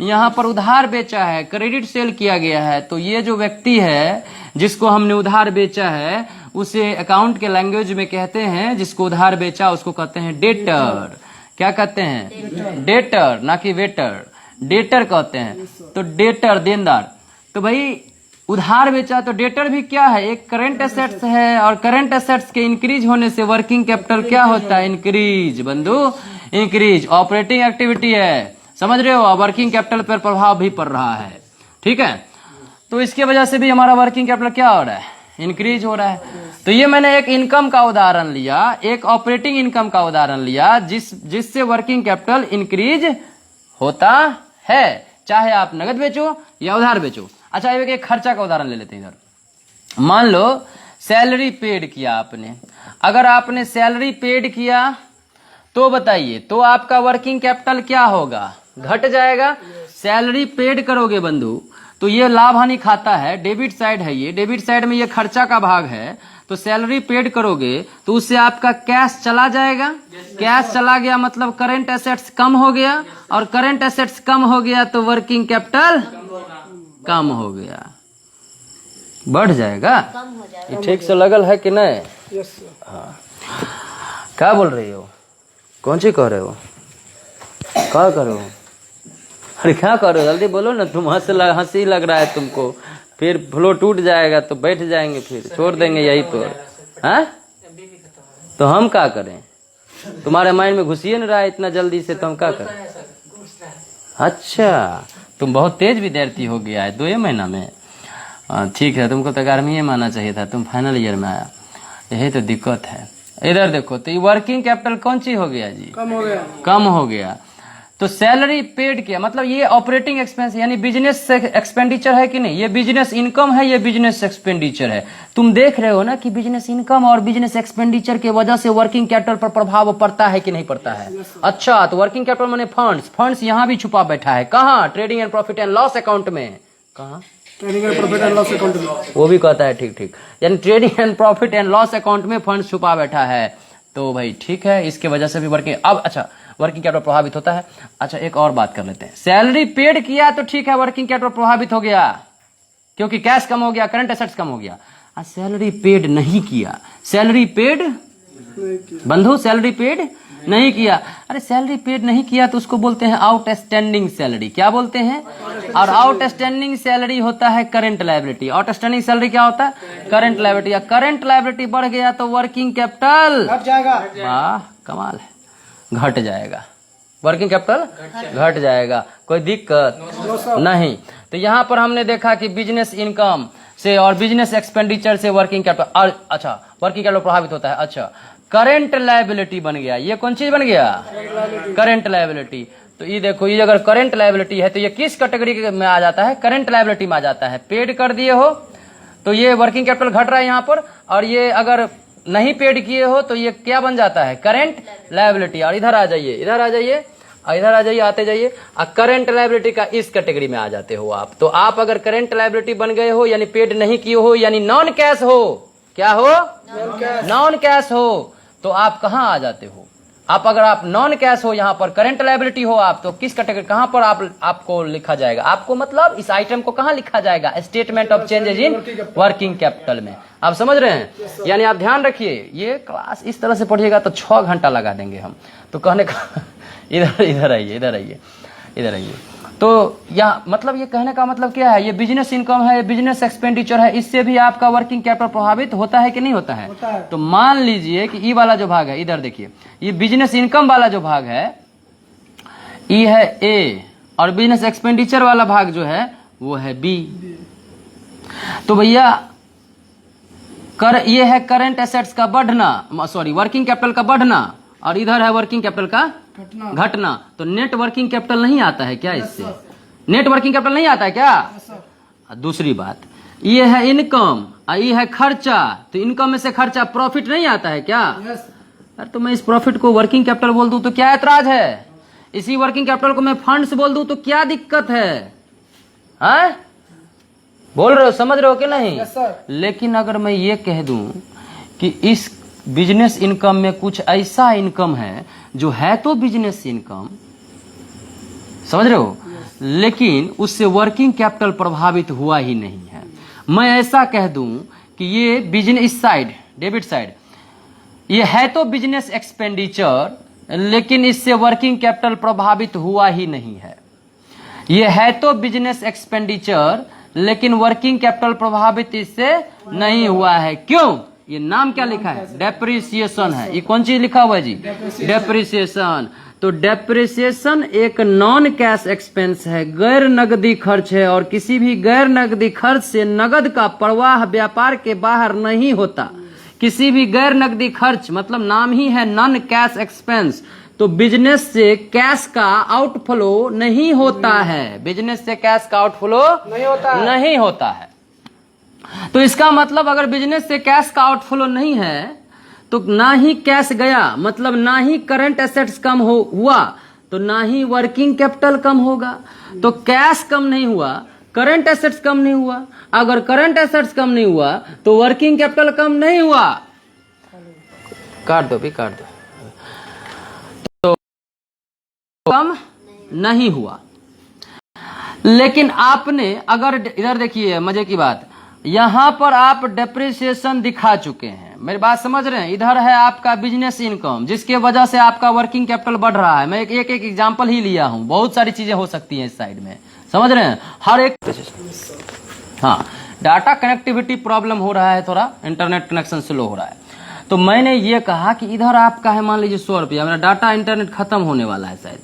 यहाँ पर उधार बेचा है, क्रेडिट सेल किया गया है, तो ये जो व्यक्ति है जिसको हमने उधार बेचा है उसे अकाउंट के लैंग्वेज में कहते हैं, जिसको उधार बेचा उसको कहते हैं डेटर। क्या कहते हैं? डेटर, ना कि वेटर, डेटर कहते हैं। तो डेटर देनदार। तो भाई उधार बेचा तो डेटर भी क्या है? एक करंट एसेट्स है, और करंट एसेट्स के इंक्रीज होने से वर्किंग कैपिटल क्या होता है? इंक्रीज। बंधु इंक्रीज ऑपरेटिंग एक्टिविटी है, समझ रहे हो? वर्किंग कैपिटल पर प्रभाव भी पड़ रहा है, ठीक है। तो इसके वजह से भी हमारा वर्किंग कैपिटल क्या हो रहा है? इंक्रीज हो रहा है। तो ये मैंने एक इनकम का उदाहरण लिया, एक ऑपरेटिंग इनकम का उदाहरण लिया, जिससे वर्किंग कैपिटल इंक्रीज होता है, चाहे आप नगद बेचो या उधार बेचो। अच्छा एक खर्चा का उदाहरण ले लेते हैं इधर। मान लो सैलरी पेड किया आपने, अगर आपने सैलरी पेड किया तो बताइए, तो आपका वर्किंग कैपिटल क्या होगा? घट जाएगा। सैलरी पेड करोगे बंधु तो ये लाभ हानि खाता है, डेबिट साइड है, ये डेबिट साइड में ये खर्चा का भाग है। तो सैलरी पेड करोगे तो उससे आपका कैश चला जाएगा। कैश चला गया मतलब करंट एसेट्स कम हो गया, और करंट एसेट्स कम हो गया तो वर्किंग कैपिटल कम हो गया, बढ़ जाएगा। ये ठीक से लगल है कि नहीं? Yes sir. हाँ, क्या बोल रही हो? कौन सी कह रहे हो? क्या कर रहे हो? अरे क्या कर रहे हो? जल्दी बोलो ना, तुम हंसी लग रहा है तुमको, फिर फ्लो टूट जाएगा तो बैठ जाएंगे, फिर छोड़ देंगे यही तो। हाँ तो हम क्या करें? तुम्हारे माइंड में घुसिए नहीं रहा है इतना जल्दी से, तो हम क्या करें? अच्छा तुम बहुत तेज विद्यार्थी हो गया है 2 महीना में। ठीक है, तुमको तो 11वीं में आना चाहिए था, तुम फाइनल ईयर में आया, यही तो दिक्कत है। इधर देखो, तो ये वर्किंग कैपिटल कौन सी हो गया जी? कम हो गया। कम हो गया। तो सैलरी पेड किया मतलब ये ऑपरेटिंग एक्सपेंस यानी बिजनेस एक्सपेंडिचर है कि नहीं? ये बिजनेस इनकम है, ये बिजनेस एक्सपेंडिचर है। तुम देख रहे हो ना कि बिजनेस इनकम और बिजनेस एक्सपेंडिचर के वजह से वर्किंग कैपिटल पर प्रभाव पड़ता है कि नहीं पड़ता है? अच्छा, तो वर्किंग कैपिटल माने फंड्स। फंड्स यहाँ भी छुपा बैठा है, कहाँ? Trading and profit and loss account में। कहाँ? Trading and profit and loss account में। वो भी कहता है ठीक ठीक, यानी trading and profit and loss account में फंड छुपा बैठा है। तो भाई ठीक है, इसके वजह से भी वर्किंग, अब अच्छा वर्किंग कैपिटल प्रभावित होता है। अच्छा एक और बात कर लेते हैं, सैलरी पेड किया तो ठीक है वर्किंग कैपिटल प्रभावित हो गया क्योंकि कैश कम हो गया, करंट एसेट्स कम हो गया। सैलरी पेड नहीं किया, सैलरी पेड बंधु सैलरी पेड नहीं किया, अरे सैलरी पेड नहीं किया तो उसको बोलते हैं आउटस्टैंडिंग सैलरी। क्या बोलते हैं? और आउटस्टैंडिंग सैलरी होता है करंट लायबिलिटी। आउटस्टैंडिंग सैलरी क्या होता है? Current liability. करंट लायबिलिटी बढ़ गया तो वर्किंग कैपिटल घट जाएगा। वाह कमाल है, घट जाएगा, वर्किंग कैपिटल घट जाएगा, कोई दिक्कत नहीं। तो यहां पर हमने देखा कि बिजनेस इनकम से और बिजनेस एक्सपेंडिचर से वर्किंग कैपिटल, अच्छा वर्किंग कैपिटल प्रभावित होता है। अच्छा करंट लायबिलिटी बन गया, ये कौन चीज बन गया? Current liability. तो ये देखो, ये अगर करंट लायबिलिटी है तो ये किस कैटेगरी में आ जाता है? करंट लायबिलिटी में आ जाता है। पेड कर दिए हो तो ये वर्किंग कैपिटल घट रहा है यहाँ पर, और ये अगर नहीं पेड किए हो तो ये क्या बन जाता है? Current liability. और इधर आ जाइए, इधर आ जाइए, इधर आ जाइए, आते जाइए, करंट लायबिलिटी का इस कैटेगरी में आ जाते हो आप। तो आप अगर करंट लायबिलिटी बन गए हो यानी पेड नहीं किए हो, यानी नॉन कैश हो, क्या हो? नॉन कैश हो, तो आप कहां आ जाते हो? आप अगर आप नॉन कैश हो, यहां पर करंट लायबिलिटी हो आप, तो किस कैटेगरी, कहां पर आपको लिखा जाएगा? आपको मतलब इस आइटम को कहां लिखा जाएगा? Statement of changes in working capital में। आप समझ रहे हैं? यानी आप ध्यान रखिए, ये क्लास इस तरह से पढ़िएगा तो 6 घंटा लगा देंगे हम। तो कहने का इधर इधर आइए, इधर आइए, इधर आइए। तो यहाँ मतलब ये कहने का मतलब क्या है? ये बिजनेस इनकम है, बिजनेस एक्सपेंडिचर है, इससे भी आपका वर्किंग कैपिटल प्रभावित होता है कि नहीं होता है? तो मान लीजिए कि ई वाला जो भाग है, इधर देखिए, ये बिजनेस इनकम वाला जो भाग है ई है ए, और बिजनेस एक्सपेंडिचर वाला भाग जो है वो है बी। तो भैया ये है करंट एसेट्स का बढ़ना, सॉरी वर्किंग कैपिटल का बढ़ना, और इधर है वर्किंग कैपिटल का घटना। तो नेट वर्किंग कैपिटल नहीं आता है क्या इससे? नेट वर्किंग कैपिटल नहीं आता है क्या? दूसरी बात, ये है इनकम और ये है खर्चा, तो इनकम में से खर्चा प्रॉफिट नहीं आता है क्या? अरे तो मैं इस प्रॉफिट को वर्किंग कैपिटल बोल दूं तो क्या ऐतराज है? इसी वर्किंग कैपिटल को मैं फंड्स बोल दूं तो क्या दिक्कत है? बोल रहे हो, समझ रहे हो कि नहीं? लेकिन अगर मैं ये कह दूं कि इस बिजनेस इनकम में कुछ ऐसा इनकम है जो है तो बिजनेस इनकम, समझ रहे हो, लेकिन उससे वर्किंग कैपिटल प्रभावित हुआ ही नहीं है। मैं ऐसा कह दूं कि ये बिजनेस साइड, डेबिट साइड, ये है तो बिजनेस एक्सपेंडिचर लेकिन इससे वर्किंग कैपिटल प्रभावित हुआ ही नहीं है। ये है तो बिजनेस एक्सपेंडिचर लेकिन वर्किंग कैपिटल प्रभावित इससे नहीं हुआ है। क्यों? ये नाम क्या लिखा है? डेप्रिसिएशन है। ये कौन चीज लिखा हुआ है जी? डेप्रिसिएशन। तो डेप्रिसिएशन एक नॉन कैश एक्सपेंस है, गैर नगदी खर्च है, और किसी भी गैर नगदी खर्च से नगद का प्रवाह व्यापार के बाहर नहीं होता। किसी भी गैर नगदी खर्च मतलब नाम ही है नॉन कैश एक्सपेंस, तो बिजनेस से कैश का आउटफ्लो नहीं होता है। बिजनेस से कैश का आउटफ्लो नहीं होता है। तो इसका मतलब अगर बिजनेस से कैश का आउटफ्लो नहीं है तो ना ही कैश गया, मतलब ना ही करंट एसेट्स कम हुआ, तो ना ही वर्किंग कैपिटल कम होगा। तो कैश कम नहीं हुआ, करंट एसेट्स कम नहीं हुआ। अगर करंट एसेट्स कम नहीं हुआ तो वर्किंग कैपिटल कम नहीं हुआ। काट दो भी, काट दो। तो कम नहीं हुआ। लेकिन आपने अगर इधर देखिए, मजे की बात, यहां पर आप डेप्रिसिएशन दिखा चुके हैं, मेरी बात समझ रहे हैं? इधर है आपका बिजनेस इनकम जिसके वजह से आपका वर्किंग कैपिटल बढ़ रहा है। मैं एक एग्जांपल ही लिया हूं, बहुत सारी चीजें हो सकती हैं इस साइड में, समझ रहे हैं? हर एक, हाँ, डाटा कनेक्टिविटी प्रॉब्लम हो रहा है, थोड़ा इंटरनेट कनेक्शन स्लो हो रहा है। तो मैंने ये कहा कि इधर आपका है मान लीजिए 100 रुपया, मेरा डाटा इंटरनेट खत्म होने वाला है शायद,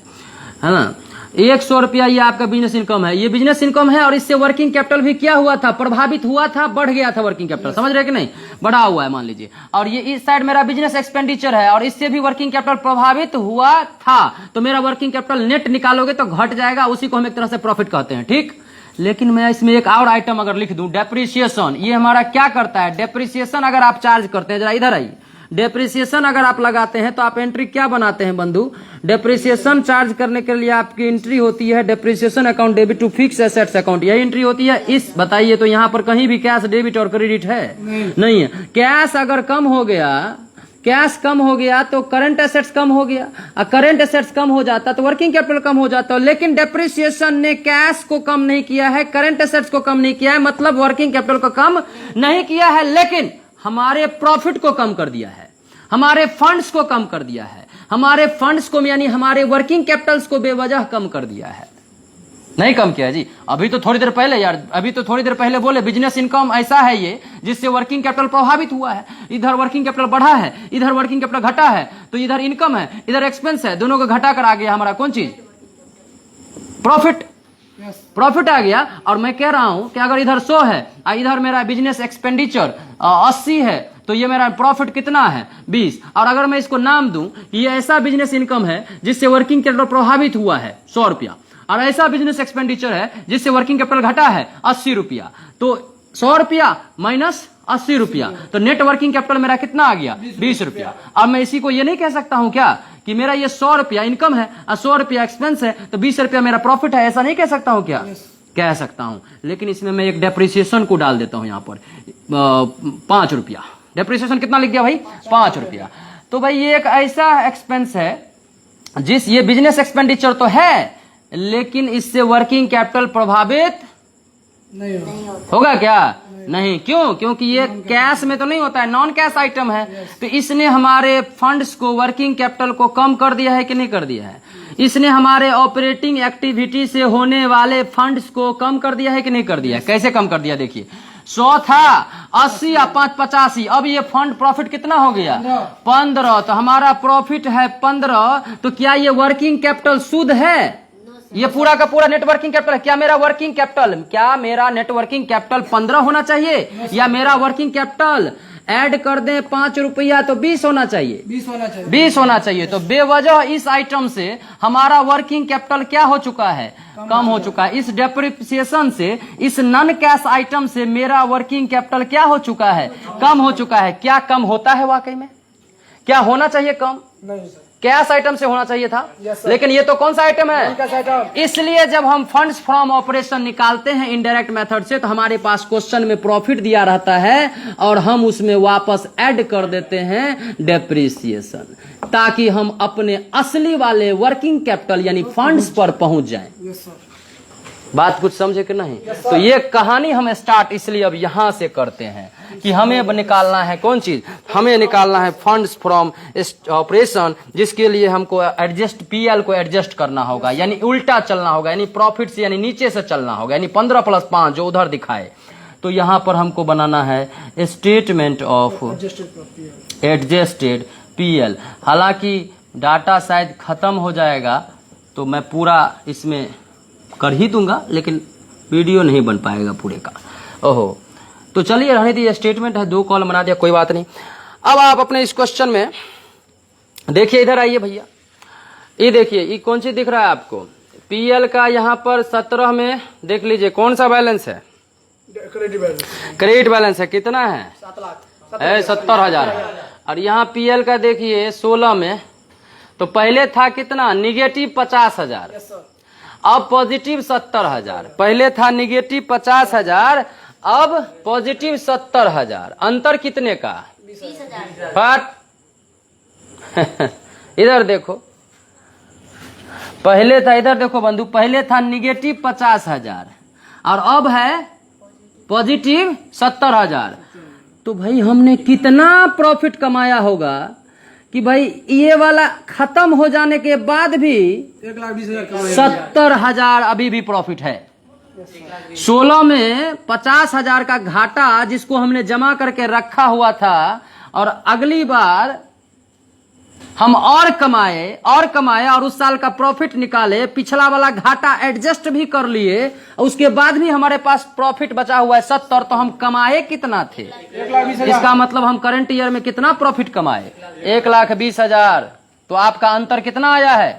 है ना? 100 रुपया ये आपका बिजनेस इनकम है, ये बिजनेस इनकम है, और इससे वर्किंग कैपिटल भी क्या हुआ था? प्रभावित हुआ था, बढ़ गया था वर्किंग कैपिटल, समझ रहे कि नहीं? बढ़ा हुआ है मान लीजिए। और ये इस साइड मेरा बिजनेस एक्सपेंडिचर है और इससे भी वर्किंग कैपिटल प्रभावित हुआ था, तो मेरा वर्किंग कैपिटल नेट निकालोगे तो घट जाएगा, उसी को हम एक तरह से प्रॉफिट कहते हैं, ठीक? लेकिन मैं इसमें एक और आइटम अगर लिख दूं, डेप्रिसिएशन, ये हमारा क्या करता है? डेप्रिसिएशन अगर आप चार्ज करते हैं, जरा इधर आइए, डेप्रिसिएशन अगर आप लगाते हैं तो आप एंट्री क्या बनाते हैं बंधु? डेप्रिसिएशन चार्ज करने के लिए आपकी एंट्री होती है depreciation account debit to fix assets account, यही एंट्री होती है। इस बताइए तो यहाँ पर कहीं भी कैश डेबिट और क्रेडिट है? नहीं है। कैश अगर कम हो गया, कैश कम हो गया तो करंट एसेट्स कम हो गया, और करंट एसेट्स कम हो जाता तो वर्किंग कैपिटल कम हो जाता। लेकिन डेप्रिसिएशन ने कैश को कम नहीं किया है, करंट एसेट्स को कम नहीं किया है, मतलब वर्किंग कैपिटल को कम नहीं किया है, लेकिन हमारे प्रॉफिट को कम कर दिया है, हमारे फंड्स को कम कर दिया है, हमारे फंड्स को यानी हमारे वर्किंग कैपिटल्स को बेवजह कम कर दिया है। नहीं कम किया जी। अभी तो थोड़ी देर पहले यार, अभी तो थोड़ी देर पहले बोले बिजनेस इनकम ऐसा है ये जिससे वर्किंग कैपिटल प्रभावित हुआ है। इधर वर्किंग कैपिटल बढ़ा है, इधर वर्किंग कैपिटल घटा है, तो इधर इनकम है, इधर एक्सपेंस है, दोनों को घटा कर आ गया हमारा कौन चीज? प्रॉफिट। प्रॉफिट आ गया। और मैं कह रहा हूं कि अगर इधर 100 है और इधर मेरा बिजनेस एक्सपेंडिचर 80 है तो ये मेरा प्रॉफिट कितना है? 20। और अगर मैं इसको नाम दूं कि ये ऐसा बिजनेस इनकम है जिससे वर्किंग कैपिटल प्रभावित हुआ है 100 रुपया, और ऐसा बिजनेस एक्सपेंडिचर है जिससे वर्किंग कैपिटल घटा है 80 रुपया, तो 100 रुपया माइनस 80 रुपया, तो नेट वर्किंग कैपिटल मेरा कितना आ गया? 20 रुपया। अब मैं इसी को ये नहीं कह सकता हूं क्या कि मेरा ये 100 रुपया इनकम है और 100 रुपया एक्सपेंस है तो 20 रुपया मेरा प्रॉफिट है, ऐसा नहीं कह सकता हूं क्या? कह सकता हूं। लेकिन इसमें मैं एक डेप्रिसिएशन को डाल देता हूं यहां पर 5 रुपया। डेप्रिसिएशन कितना लिख दिया भाई? 5 रुपया। तो भाई ये एक ऐसा एक्सपेंस है जिस ये बिजनेस एक्सपेंडिचर तो है लेकिन इससे वर्किंग कैपिटल प्रभावित नहीं होगा क्या? नहीं। क्यों? क्योंकि ये कैश में तो नहीं होता है, नॉन कैश आइटम है। तो इसने हमारे फंड्स को, वर्किंग कैपिटल को कम कर दिया है कि नहीं कर दिया है? इसने हमारे ऑपरेटिंग एक्टिविटी से होने वाले फंड्स को कम कर दिया है कि नहीं कर दिया है? कैसे कम कर दिया? देखिए 100 था, 80 या 5 85, अब ये फंड प्रॉफिट कितना हो गया? 15। तो हमारा प्रॉफिट है 15, तो क्या ये वर्किंग कैपिटल शुद्ध है? ये पूरा का पूरा नेटवर्किंग कैपिटल है। क्या मेरा वर्किंग कैपिटल, क्या मेरा नेटवर्किंग कैपिटल 15 होना चाहिए या मेरा वर्किंग कैपिटल ऐड कर दें 5 रुपया तो 20 होना चाहिए? 20 होना चाहिए। 20 होना चाहिए। तो बेवजह इस आइटम से हमारा वर्किंग कैपिटल क्या हो चुका है? कम हो चुका है। इस डेप्रिसिएशन से, इस नॉन कैश आइटम से मेरा वर्किंग कैपिटल क्या हो चुका है? कम हो चुका है। क्या कम होता है वाकई में? क्या होना चाहिए कम? नहीं सर, कैश आइटम से होना चाहिए था। Yes, sir. लेकिन ये तो कौन सा आइटम है? Cash item. इसलिए जब हम फंड्स फ्रॉम ऑपरेशन निकालते हैं इनडायरेक्ट मेथड से तो हमारे पास क्वेश्चन में प्रॉफिट दिया रहता है और हम उसमें वापस ऐड कर देते हैं डेप्रिसिएशन, ताकि हम अपने असली वाले वर्किंग कैपिटल यानी फंड्स पर पहुंच जाएं। Yes sir. बात कुछ समझे कि नहीं? तो ये कहानी हम स्टार्ट इसलिए अब यहां से करते हैं कि हमें अब निकालना है कौन चीज? हमें निकालना है फंड्स फ्रॉम ऑपरेशन, जिसके लिए हमको एडजस्ट पीएल को एडजस्ट करना होगा, यानी उल्टा चलना होगा, यानी प्रॉफिट से यानी नीचे से चलना होगा, यानी 15 + 5 जो उधर दिखाए। तो यहां पर हमको बनाना है स्टेटमेंट ऑफ एडजस्टेड पीएल। हालांकि डाटा शायद खत्म हो जाएगा तो मैं पूरा इसमें कर ही दूंगा, लेकिन वीडियो नहीं बन पाएगा पूरे का। ओहो, तो चलिए रहने दीजिए। स्टेटमेंट है, 2 कॉलम बना दिया, कोई बात नहीं। अब आप अपने इस क्वेश्चन में देखिए, इधर आइए भैया, ये देखिए, ये कौन सी दिख रहा है आपको? पीएल का यहाँ पर 17 में देख लीजिए कौन सा बैलेंस है? Credit balance. क्रेडिट बैलेंस है, कितना है? 7 लाख है 70,000 है। और यहाँ पीएल का देखिए 16 में, तो पहले था कितना? Negative 50,000, yes sir. अब पॉजिटिव 70,000। पहले था निगेटिव 50,000, अब पॉजिटिव 70,000। अंतर कितने का? 20,000। इधर देखो, पहले था, इधर देखो बंधु, पहले था निगेटिव 50,000 और अब है पॉजिटिव 70,000। तो भाई हमने कितना प्रॉफिट कमाया होगा कि भाई ये वाला खत्म हो जाने के बाद भी 1,20,000 70,000 अभी भी प्रॉफिट है। 16 में 50,000 का घाटा जिसको हमने जमा करके रखा हुआ था, और अगली बार हम और कमाए और उस साल का प्रॉफिट निकाले, पिछला वाला घाटा एडजस्ट भी कर लिए, उसके बाद भी हमारे पास प्रॉफिट बचा हुआ है 70। तो हम कमाए कितना थे? 1,20,000। इसका मतलब हम करंट ईयर में कितना प्रॉफिट कमाए? 1,20,000। तो आपका अंतर कितना आया है?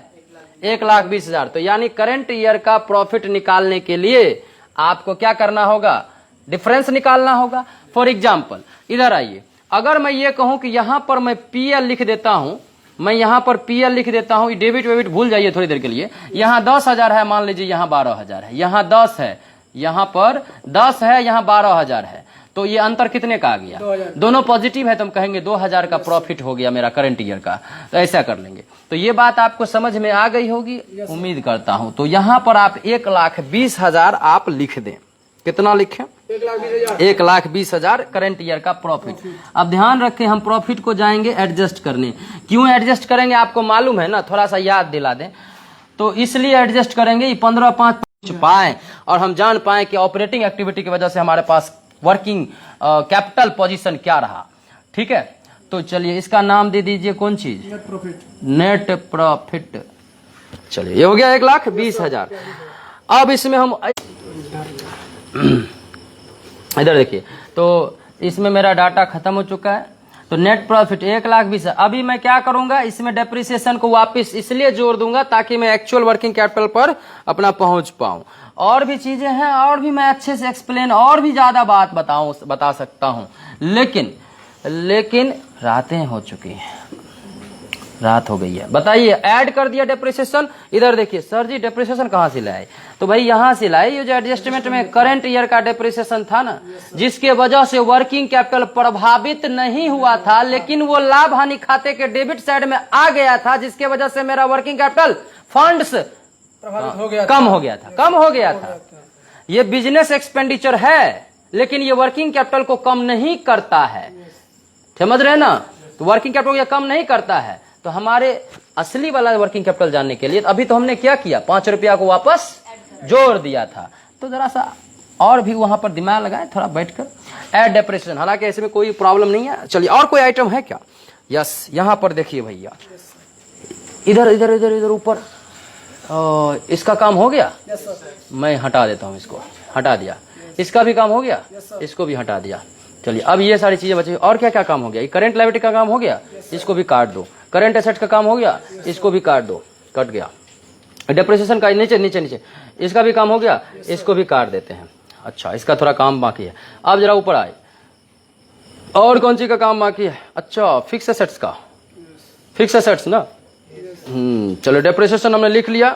1,20,000। तो यानी करंट ईयर का प्रॉफिट निकालने के लिए आपको क्या करना होगा? डिफरेंस निकालना होगा। फॉर एग्जाम्पल इधर आइए, अगर मैं ये कहूं कि यहां पर मैं पीएल लिख देता हूं, मैं यहां पर पीएल लिख देता हूं, डेबिट वेबिट भूल जाइए थोड़ी देर के लिए। यहां 10,000 है, मान लीजिए यहां 12,000 है, यहां 10 है, यहां पर 10 है, यहां 12,000 है, तो ये अंतर कितने का आ गया? दोनों पॉजिटिव है तो हम कहेंगे 2,000 का प्रॉफिट हो गया मेरा करंट ईयर का। तो ऐसा कर लेंगे। तो ये बात आपको समझ में आ गई होगी, उम्मीद करता हूं। तो यहां पर आप 1,20,000 आप लिख दें। कितना लिखें? 1,20,000 करंट ईयर का प्रॉफिट। अब ध्यान रखें, हम प्रॉफिट को जाएंगे एडजस्ट करने। क्यों एडजस्ट करेंगे आपको मालूम है ना, थोड़ा सा याद दिला दें। तो इसलिए एडजस्ट करेंगे 15,500 पाए और हम जान पाए कि ऑपरेटिंग एक्टिविटी की वजह से हमारे पास वर्किंग कैपिटल पोजीशन क्या रहा। ठीक है, तो चलिए इसका नाम दे दीजिए कौन चीज? Net profit. Net profit. चलिए ये हो गया 1,20,000। अब इसमें हम इधर देखिए, तो इसमें मेरा डाटा खत्म हो चुका है। तो नेट प्रॉफिट 1,20,000। अभी मैं क्या करूंगा, इसमें डेप्रिसिएशन को वापस इसलिए जोड़ दूंगा ताकि मैं एक्चुअल वर्किंग कैपिटल पर अपना पहुंच पाऊं। और भी चीजें हैं, और भी मैं अच्छे से एक्सप्लेन और भी ज्यादा बात बता सकता हूं, लेकिन रातें हो चुकी हैं, रात हो गई है। बताइए, ऐड कर दिया डेप्रिसिएशन। इधर देखिए सर जी डेप्रिसिएशन कहां से लाए? तो भाई यहां से लाए, ये जो एडजस्टमेंट में करंट ईयर का डेप्रिसिएशन था ना, जिसके वजह से वर्किंग कैपिटल प्रभावित नहीं हुआ था, लेकिन वो लाभ हानि खाते के डेबिट साइड में आ गया था, जिसके वजह से मेरा वर्किंग कैपिटल फंड्स कम हो गया था। ये बिजनेस एक्सपेंडिचर है, लेकिन ये वर्किंग कैपिटल को कम नहीं करता है। समझ रहे ना? तो वर्किंग कैपिटल को कम नहीं करता है। तो हमारे असली वाला वर्किंग कैपिटल जानने के लिए अभी तो हमने क्या किया, 5 रुपया को वापस जोड़ दिया था। तो जरा सा और भी वहां पर दिमाग लगाए थोड़ा बैठकर। ऐड डेप्रिसिएशन, हालांकि ऐसे में कोई प्रॉब्लम नहीं है। चलिए और कोई आइटम है क्या? यस, यहां पर देखिए भैया, इधर इधर इधर इधर ऊपर इसका काम हो गया। मैं हटा देता हूं, इसको हटा दिया। इसका भी काम हो गया, इसको भी हटा दिया। चलिए अब ये सारी चीजें बची। और क्या क्या काम हो गया? करंट लायबिलिटी का काम हो गया, इसको भी काट दो। करंट एसेट का काम हो गया, इसको भी काट दो। कट गया। डेप्रिसिएशन का नीचे नीचे नीचे, इसका भी काम हो गया, इसको भी काट देते हैं। अच्छा, इसका थोड़ा काम बाकी है। अब जरा ऊपर आए, और कौन सी का काम बाकी है? अच्छा, फिक्स एसेट्स का। फिक्स एसेट्स ना, चलो डेप्रिसिएशन हमने लिख लिया।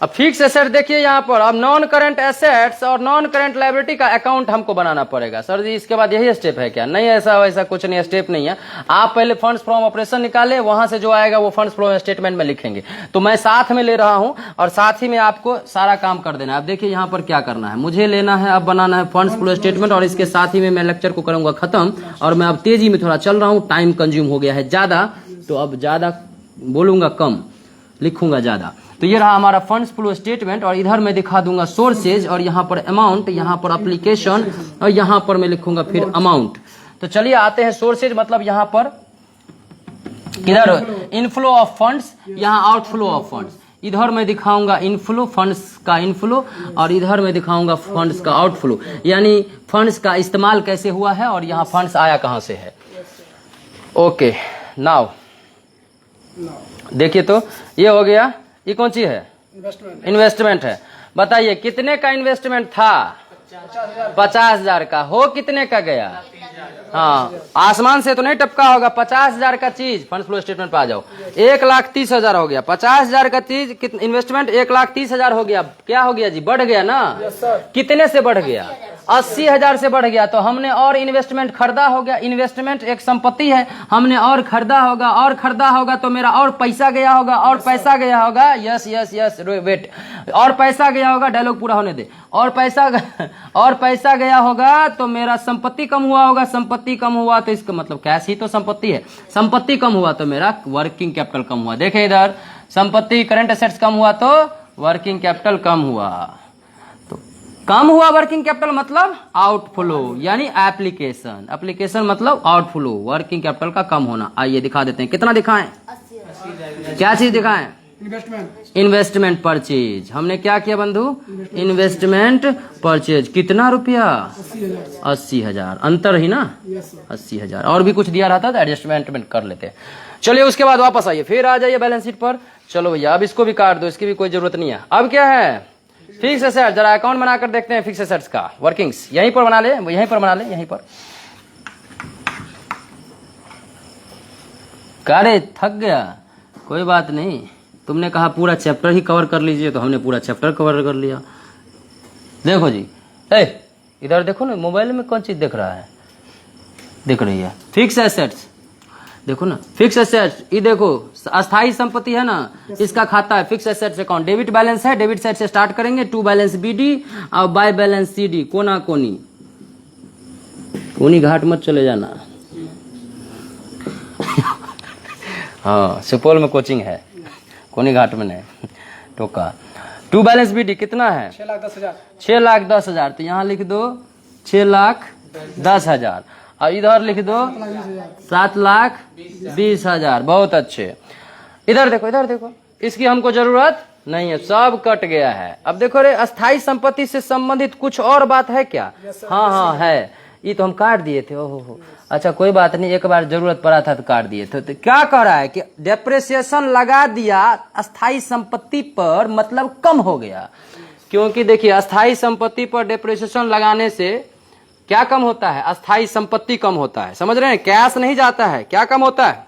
अब फिक्स एसेट देखिए यहाँ पर, अब नॉन करंट एसेट्स और नॉन करंट लायबिलिटी का अकाउंट हमको बनाना पड़ेगा। सर जी इसके बाद यही स्टेप है क्या? नहीं, ऐसा वैसा कुछ नहीं, स्टेप नहीं है। आप पहले फंड्स फ्रॉम ऑपरेशन निकाले, वहां से जो आएगा वो फंड्स फ्रॉम स्टेटमेंट में लिखेंगे। तो मैं साथ में ले रहा हूं और साथ ही में आपको सारा काम कर देना है। अब देखिए यहाँ पर क्या करना है, मुझे लेना है, अब बनाना है फंड्स फ्लो स्टेटमेंट, और इसके साथ ही में मैं लेक्चर को करूंगा खत्म। और मैं अब तेजी में थोड़ा चल रहा हूँ, टाइम कंज्यूम हो गया है ज्यादा, तो अब ज्यादा बोलूंगा कम, लिखूंगा ज्यादा। तो ये रहा हमारा फंड्स फ्लो स्टेटमेंट, और इधर मैं दिखा दूंगा सोर्सेज, और यहाँ पर अमाउंट, यहाँ पर एप्लीकेशन, और यहाँ पर मैं लिखूंगा फिर अमाउंट। तो चलिए आते हैं सोर्सेज, मतलब यहाँ पर इधर इनफ्लो ऑफ फंड्स, यहाँ आउटफ्लो ऑफ फंड्स। इधर मैं दिखाऊंगा इनफ्लो, फंड्स का इनफ्लो, और इधर मैं दिखाऊंगा फंड्स का आउटफ्लो, यानी फंड्स का इस्तेमाल कैसे हुआ है और यहाँ फंड्स आया कहां से है। ओके, नाउ देखिए, तो ये हो गया। ये कौन सी है? इन्वेस्टमेंट है। बताइए कितने का इन्वेस्टमेंट था? 50,000 का। हो कितने का गया? हाँ, आसमान से तो नहीं टपका होगा। 50,000 का चीज, फंड फ्लो स्टेटमेंट पे आ जाओ, 1,30,000 हो गया। 50,000 का चीज इन्वेस्टमेंट 1,30,000 हो गया। क्या हो गया जी? बढ़ गया ना? कितने से बढ़ गया? 80,000 से बढ़ गया। तो हमने और इन्वेस्टमेंट खरीदा हो गया। इन्वेस्टमेंट एक संपत्ति है, हमने और खरीदा होगा, और खरीदा होगा तो मेरा और पैसा गया होगा, और पैसा गया होगा। यस यस यस, वेट, और पैसा गया होगा, डायलॉग पूरा होने दे। और पैसा गया होगा तो मेरा संपत्ति कम हुआ होगा। संपत्ति कम हुआ तो इसका मतलब कैश ही तो संपत्ति है। संपत्ति कम हुआ तो मेरा वर्किंग कैपिटल कम हुआ। देखे इधर, संपत्ति करंट एसेट्स कम हुआ तो वर्किंग कैपिटल कम हुआ। तो कम हुआ वर्किंग कैपिटल मतलब आउटफ्लो, यानी एप्लीकेशन। एप्लीकेशन मतलब आउटफ्लो, वर्किंग कैपिटल का कम होना। आइए दिखा देते हैं। कितना दिखाएं? क्या चीज दिखाएं? Investment purchase. हमने क्या किया बंधु? Investment purchase. कितना रुपया? 80,000। अंतर ही ना, 80,000। और भी कुछ दिया रहता तो एडजस्टमेंट कर लेते। चलिए उसके बाद वापस आइए, फिर आ जाइए बैलेंस शीट पर। चलो भैया अब इसको भी काट दो, इसकी भी कोई जरूरत नहीं है। अब क्या है? Fix asset. जरा अकाउंट बनाकर देखते हैं फिक्स एसेट्स का वर्किंग्स। यहीं पर बना ले, यहीं पर बना ले, यहीं पर। अरे थक गया, कोई बात नहीं, तुमने कहा पूरा चैप्टर ही कवर कर लीजिए तो हमने पूरा चैप्टर कवर कर लिया। देखो जी, इधर देखो ना, मोबाइल में कौन चीज देख रहा है, दिख रही है फिक्स एसेट्स, देखो ना फिक्स एसेट्स, ये देखो अस्थाई संपत्ति है ना, इसका खाता है fix assets account, debit balance है, डेबिट साइड से स्टार्ट करेंगे, टू बैलेंस बीडी और बाय बैलेंस सीडी, कोना कोनी, कोनी घाट मत चले जाना। हाँ सुपौल में कोचिंग है, कोनी घाट में नहीं, टोका। टू बैलेंस बीडी कितना है? 6,10,000। 6,10,000, तो यहाँ लिख दो 6,10,000 और इधर लिख दो 7,20,000। बहुत अच्छे। इधर देखो, इधर देखो, इसकी हमको जरूरत नहीं है, सब कट गया है। अब देखो रे, अस्थाई संपत्ति से संबंधित कुछ और बात है क्या? हाँ हाँ है, ये तो हम काट दिए थे। ओहो, अच्छा कोई बात नहीं, एक बार जरूरत पड़ा था तो काट दिए थे। तो क्या कह रहा है कि डेप्रिसिएशन लगा दिया अस्थाई संपत्ति पर, मतलब कम हो गया। क्योंकि देखिए अस्थाई संपत्ति पर डेप्रिसिएशन लगाने से क्या कम होता है? अस्थाई संपत्ति कम होता है, समझ रहे हैं? कैश नहीं जाता है, क्या कम होता है?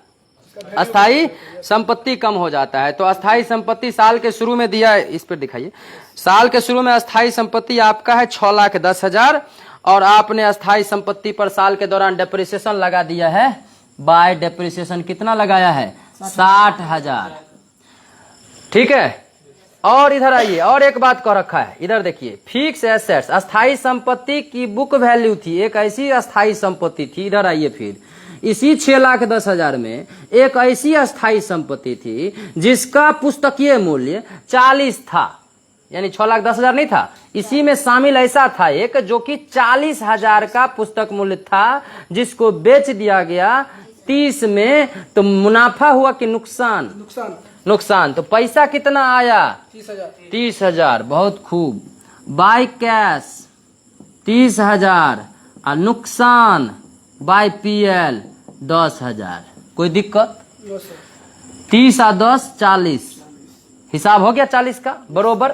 अस्थाई संपत्ति कम हो जाता है। तो अस्थाई संपत्ति साल के शुरू में दिया है, इस पर दिखाइए, साल के शुरू में अस्थाई संपत्ति आपका है 6,10,000 और आपने अस्थाई संपत्ति पर साल के दौरान डेप्रिसिएशन लगा दिया है। बाय डेप्रिसिएशन कितना लगाया है? 60,000। ठीक है। और इधर आइए, और एक बात कह रखा है, इधर देखिए, फिक्स एसेट्स, अस्थाई संपत्ति की बुक वैल्यू थी, एक ऐसी अस्थाई संपत्ति थी। इधर आइए, फिर इसी 6,10,000 में एक ऐसी अस्थाई संपत्ति थी जिसका पुस्तकीय मूल्य 40 था, यानी 6,10,000 नहीं था, इसी में शामिल ऐसा था एक जो कि 40,000 का पुस्तक मूल्य था, जिसको बेच दिया गया 30 में। तो मुनाफा हुआ कि नुकसान? नुकसान। तो पैसा कितना आया? 30,000। बहुत खूब। बाय कैश 30,000 और नुकसान बाय पीएल 10,000। कोई दिक्कत? 30 और 10 40, हिसाब हो गया 40 का बरोबर।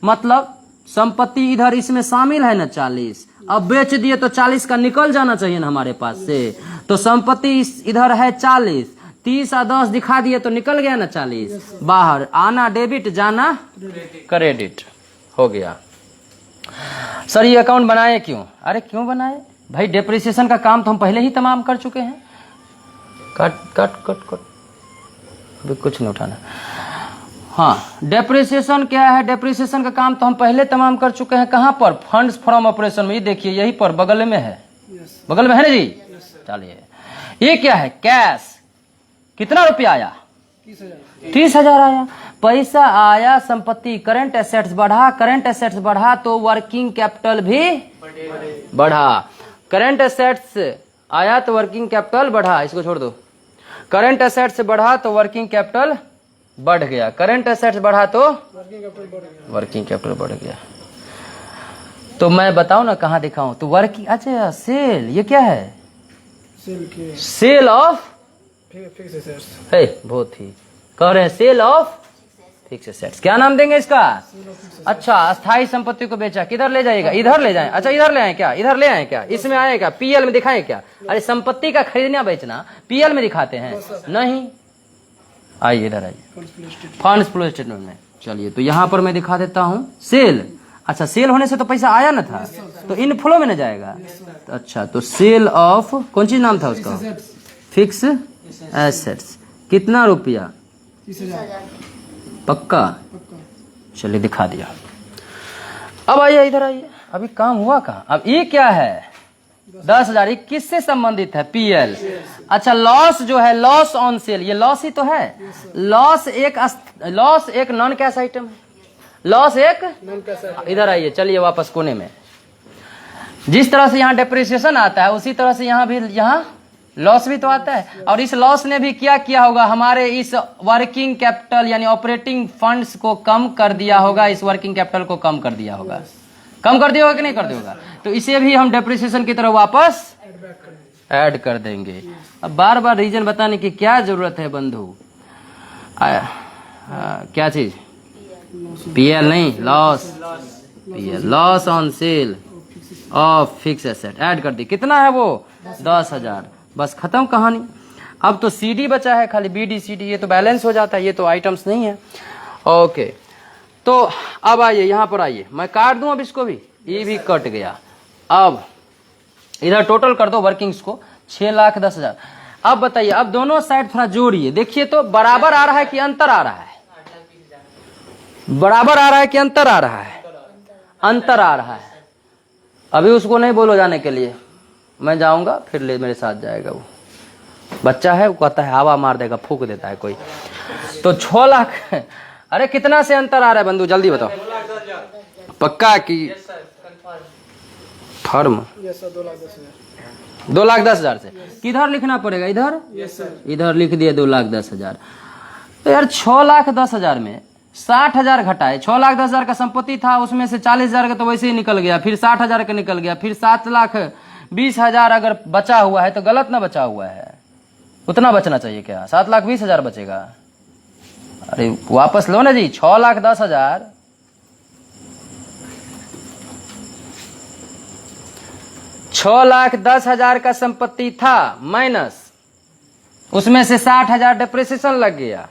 मतलब संपत्ति इधर इसमें शामिल है ना 40, अब बेच दिए तो 40 का निकल जाना चाहिए ना हमारे पास से। तो संपत्ति इधर है 40, 30 और 10 दिखा दिए तो निकल गया ना 40 बाहर। आना डेबिट, जाना क्रेडिट, हो गया। सर ये अकाउंट बनाए क्यों? अरे क्यों बनाए भाई, डेप्रिसिएशन का काम तो हम पहले ही तमाम कर चुके हैं। कट कट कट कट, अभी कुछ नहीं उठाना। हाँ, डेप्रिसिएशन क्या है? डेप्रिसिएशन का काम तो हम पहले तमाम कर चुके हैं। कहाँ पर? फंड्स फ्रॉम ऑपरेशन में, ये देखिए यहीं पर बगल में है। बगल में है ना जी? चलिए, ये क्या है? कैश। कितना रुपया आया? 30,000 आया। पैसा आया, संपत्ति करंट एसेट्स बढ़ा, करंट एसेट्स बढ़ा तो वर्किंग कैपिटल भी बढ़ा। करंट एसेट्स आया तो वर्किंग कैपिटल बढ़ा, इसको छोड़ दो। करंट एसेट्स बढ़ा तो वर्किंग कैपिटल बढ़ गया, करंट एसेट्स बढ़ा तो वर्किंग कैपिटल बढ़ गया। तो मैं बताऊं ना कहाँ दिखाऊं? तो वर्किंग, अच्छा सेल, ये क्या है? सेल ऑफ फिक्स एसेट्स है, बहुत ही कह रहे हैं सेल ऑफ फिक्स एसेट्स। क्या नाम देंगे इसका? अच्छा, अस्थाई संपत्ति को बेचा, किधर ले जाएगा? इधर ले जाए। अच्छा इधर ले आए क्या? इधर ले आए क्या? इसमें आए क्या? पीएल में दिखाएं क्या? अरे संपत्ति का खरीदना बेचना पीएल में दिखाते हैं? नहीं। आइए इधर आइए, फंड्स फ्लो स्टेटमेंट में। चलिए, तो यहाँ पर मैं दिखा देता हूँ सेल। अच्छा, सेल होने से तो पैसा आया ना था, तो इनफ्लो में न जाएगा। तो अच्छा, तो सेल ऑफ, कौन चीज नाम था उसका? Fix assets. कितना रुपया? 30,000। पक्का? चलिए दिखा दिया। अब आइए इधर आइए, अभी काम हुआ कहाँ? अब ये क्या है? 10,000। किससे संबंधित है? पीएल। अच्छा, लॉस जो है, लॉस ऑन सेल, ये लॉस ही तो है। लॉस एक नॉन कैश आइटम है। लॉस एक नॉन कैश। इधर आइए, चलिए वापस कोने में। जिस तरह से यहाँ डेप्रिसिएशन आता है उसी तरह से यहाँ भी, यहाँ लॉस भी तो आता है। और इस लॉस ने भी क्या किया होगा? हमारे इस वर्किंग कैपिटल यानी ऑपरेटिंग फंड्स को कम कर दिया होगा। इस वर्किंग कैपिटल को कम कर दिया होगा। कम कर दिया होगा कि नहीं कर दिया होगा? तो इसे भी हम डेप्रिसिएशन की तरह वापस ऐड कर देंगे। अब बार बार रीजन बताने की क्या जरूरत है बंधु? क्या चीज? पीएल नहीं, loss. PL, loss on sale of fix asset, add कर दी। कितना है वो? 10,000। बस खत्म कहानी। अब तो CD बचा है खाली, BD CD, ये तो बैलेंस हो जाता है, ये तो आइटम्स नहीं है। ओके, तो अब आइए यहाँ पर आइए, मैं काट दूं अब इसको भी, ये भी कट गया। अब इधर टोटल कर दो वर्किंग्स को, 6,10,000। अब बताइए, अब दोनों साइड थोड़ा जोड़िए, देखिए तो बराबर आ रहा है कि अंतर आ रहा है? बराबर आ रहा है कि अंतर आ रहा है? अंतर आ रहा है। अभी उसको नहीं बोलो जाने के लिए, मैं जाऊंगा फिर ले मेरे साथ जाएगा। वो बच्चा है, वो कहता है हवा मार देगा, फूक देता है कोई। तो 6 लाख, अरे कितना से अंतर आ रहा है बंधु, जल्दी बताओ। पक्का कि फर्म? 2,10,000 से किधर लिखना पड़ेगा? इधर? इधर लिख दिया 2,10,000। तो यार 6,10,000 में 60,000 घटाए, 6,10,000 का संपत्ति था, उसमें से 40,000 का तो वैसे ही निकल गया, फिर 60,000 का निकल गया, फिर 7,20,000 अगर बचा हुआ है तो गलत ना बचा हुआ है, उतना बचना चाहिए क्या? 7,20,000 बचेगा? अरे वापस लो ना जी, 6,10,000, 6,10,000 का संपत्ति था, माइनस उसमें से 60,000 डिप्रिसिएशन लग गया,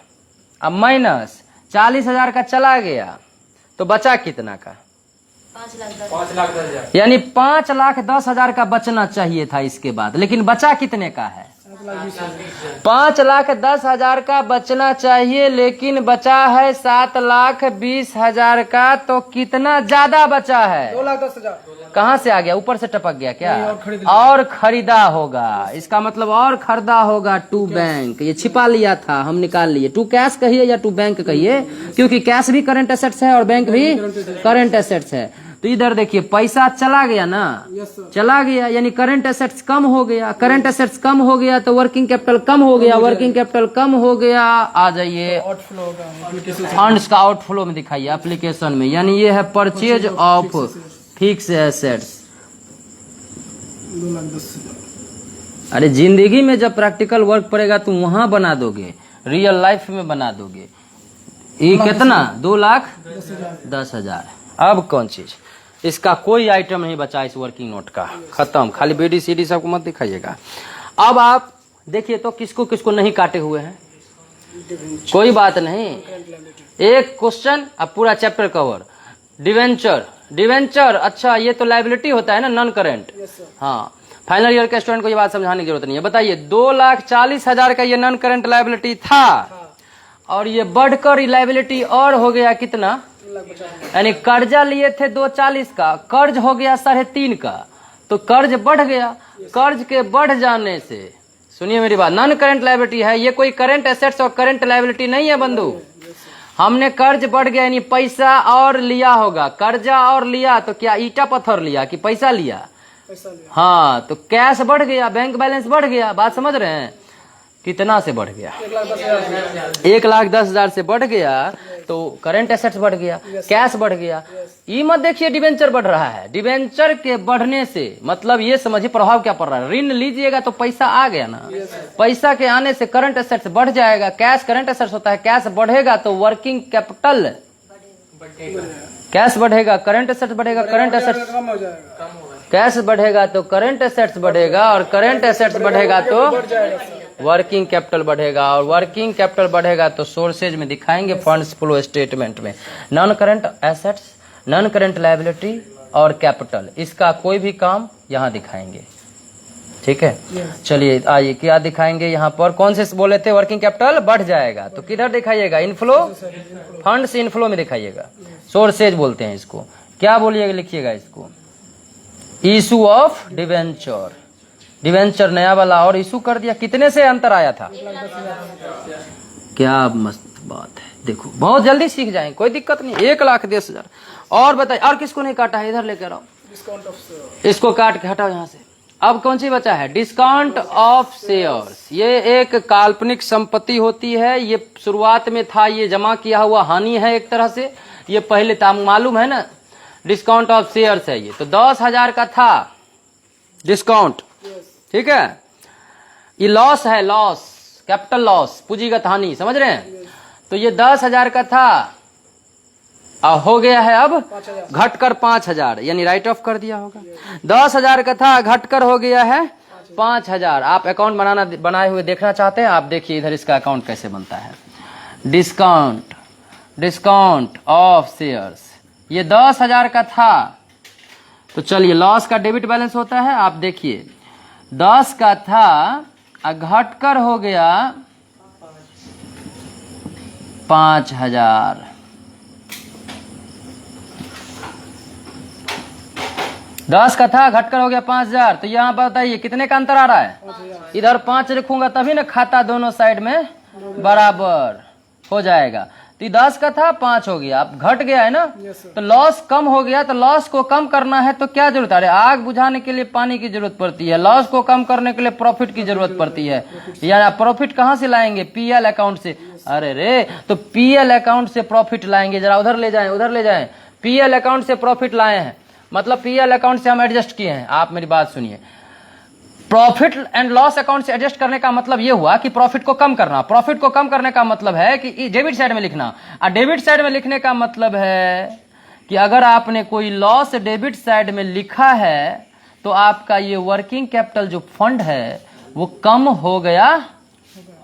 अब माइनस 40,000 का चला गया, तो बचा कितना का? 5,10,000। यानी 5,10,000 का बचना चाहिए था इसके बाद, लेकिन बचा कितने का है? 5,10,000 का बचना चाहिए, लेकिन बचा है 7,20,000 का। तो कितना ज्यादा बचा है? 2,10,000। कहाँ से आ गया? ऊपर से टपक गया क्या? और खरीदा होगा, इसका मतलब और खरीदा होगा टू बैंक। ये छिपा लिया था, हम निकाल लिए। टू कैश कहिए या टू बैंक कहिए, क्योंकि कैश भी करंट एसेट्स है और बैंक भी करंट एसेट्स है। तो इधर देखिए पैसा चला गया ना, चला गया, यानी करंट एसेट्स कम हो गया। करंट एसेट्स कम हो गया तो वर्किंग कैपिटल कम हो गया, वर्किंग कैपिटल कम हो गया। आ जाइए फंड्स का आउटफ्लो में दिखाइए एप्लीकेशन में, यानी ये है परचेज ऑफ फिक्स एसेट्स। 2,10,000। अरे जिंदगी में जब प्रैक्टिकल वर्क पड़ेगा तो वहां बना दोगे, रियल लाइफ में बना दोगे। ये कितना? 2,10,000। अब कौन चीज? इसका कोई आइटम नहीं बचा इस वर्किंग नोट का, खत्म। खाली BD CD सबको मत दिखाइएगा। अब आप देखिए तो किसको किसको नहीं काटे हुए हैं, कोई बात नहीं, एक क्वेश्चन अब पूरा चैप्टर कवर। डिवेंचर, डिवेंचर, अच्छा ये तो लायबिलिटी होता है ना, नॉन करेंट। हाँ, फाइनल ईयर के स्टूडेंट को ये बात समझाने की जरूरत नहीं है। बताइए 2,40,000 का ये नॉन करेंट लायबिलिटी था, और ये बढ़कर लायबिलिटी और हो गया कितना? यानी कर्जा लिए थे 2,40 का, कर्ज हो गया 3.5 का, तो कर्ज बढ़ गया। कर्ज के बढ़ जाने से, सुनिए मेरी बात, नॉन करंट लायबिलिटी है ये, कोई करंट एसेट्स और करंट लायबिलिटी नहीं है बंधु। हमने कर्ज बढ़ गया यानी पैसा और लिया होगा, कर्जा और लिया तो क्या ईटा पत्थर लिया कि पैसा लिया? हाँ, तो कैश बढ़ गया, बैंक बैलेंस बढ़ गया। बात समझ रहे हैं? कितना से बढ़ गया? 1,10,000 से बढ़ गया, तो करंट एसेट्स बढ़ गया, कैश बढ़ गया। ये मत देखिए डिवेंचर बढ़ रहा है, डिवेंचर के बढ़ने से मतलब ये समझिए प्रभाव क्या पड़ रहा है। ऋण लीजिएगा तो पैसा आ गया ना, पैसा के आने से करंट एसेट्स बढ़ जाएगा। कैश करंट एसेट्स होता है, कैश बढ़ेगा तो वर्किंग कैपिटल, कैश बढ़ेगा, करंट एसेट्स बढ़ेगा, करंट एसेट्स कम हो जाएगा। कैश बढ़ेगा तो करंट एसेट्स बढ़ेगा, और करंट एसेट्स बढ़ेगा तो वर्किंग कैपिटल बढ़ेगा, और वर्किंग कैपिटल बढ़ेगा तो सोर्सेज में दिखाएंगे फंड्स फ्लो स्टेटमेंट में, non current assets, non current liability और कैपिटल। इसका कोई भी काम यहाँ दिखाएंगे, ठीक है। चलिए आइए क्या दिखाएंगे यहाँ पर। कौन से बोले थे? वर्किंग कैपिटल बढ़ जाएगा तो किधर दिखाइएगा? इनफ्लो, फंड्स इनफ्लो में दिखाइएगा। सोर्सेज बोलते हैं इसको, क्या बोलिएगा? लिखिएगा इसको, इशू ऑफ डिवेंचर। डिवेंचर नया वाला और इशू कर दिया। कितने से अंतर आया था? क्या मस्त बात है, देखो बहुत जल्दी सीख जाएंगे, कोई दिक्कत नहीं। 1,10,000। और बताइए, और किसको नहीं काटा है? इधर लेकर आओ, इसको काट के हटाओ यहाँ से। अब कौन सी बचा है? Discount of shares. ये एक काल्पनिक संपत्ति होती है, ये शुरुआत में था, ये जमा किया हुआ हानि है एक तरह से। ये पहले मालूम है ना, डिस्काउंट ऑफ शेयर्स है ये। तो 10,000 का था डिस्काउंट, ठीक है। ये लॉस है, लॉस, कैपिटल लॉस, पूंजीगत हानि, समझ रहे हैं? तो ये 10,000 का था, हो गया है अब घटकर 5,000, यानी राइट ऑफ कर दिया होगा। 10,000 का था, घटकर हो गया है 5,000। आप अकाउंट बनाए हुए देखना चाहते हैं? आप देखिए इधर इसका अकाउंट कैसे बनता है। डिस्काउंट ऑफ शेयर्स, ये 10,000 का था, तो चलिए लॉस का डेबिट बैलेंस होता है। आप देखिए 10 का था, घटकर हो गया 5,000। 10 का था, घटकर हो गया 5,000। तो यहाँ बताइए कितने का अंतर आ रहा है? इधर 5 लिखूंगा तभी ना खाता दोनों साइड में बराबर हो जाएगा। तो 10 का था, 5 हो गया, अब घट गया है ना, तो लॉस कम हो गया। तो लॉस को कम करना है तो क्या जरूरत है? अरे आग बुझाने के लिए पानी की जरूरत पड़ती है, लॉस को कम करने के लिए प्रॉफिट की जरूरत पड़ती है। या प्रॉफिट कहाँ से लाएंगे? पीएल अकाउंट से। अरे रे, तो पीएल अकाउंट से प्रॉफिट लाएंगे। जरा उधर ले जाएं, पीएल अकाउंट से प्रॉफिट लाए हैं, मतलब पीएल अकाउंट से हम एडजस्ट किए हैं। आप मेरी बात सुनिए, प्रॉफिट एंड लॉस अकाउंट से एडजस्ट करने का मतलब यह हुआ कि प्रॉफिट को कम करना। प्रॉफिट को कम करने का मतलब है कि डेबिट साइड में लिखना, और डेबिट साइड में लिखने का मतलब है कि अगर आपने कोई लॉस डेबिट साइड में लिखा है तो आपका ये वर्किंग कैपिटल जो फंड है वो कम हो गया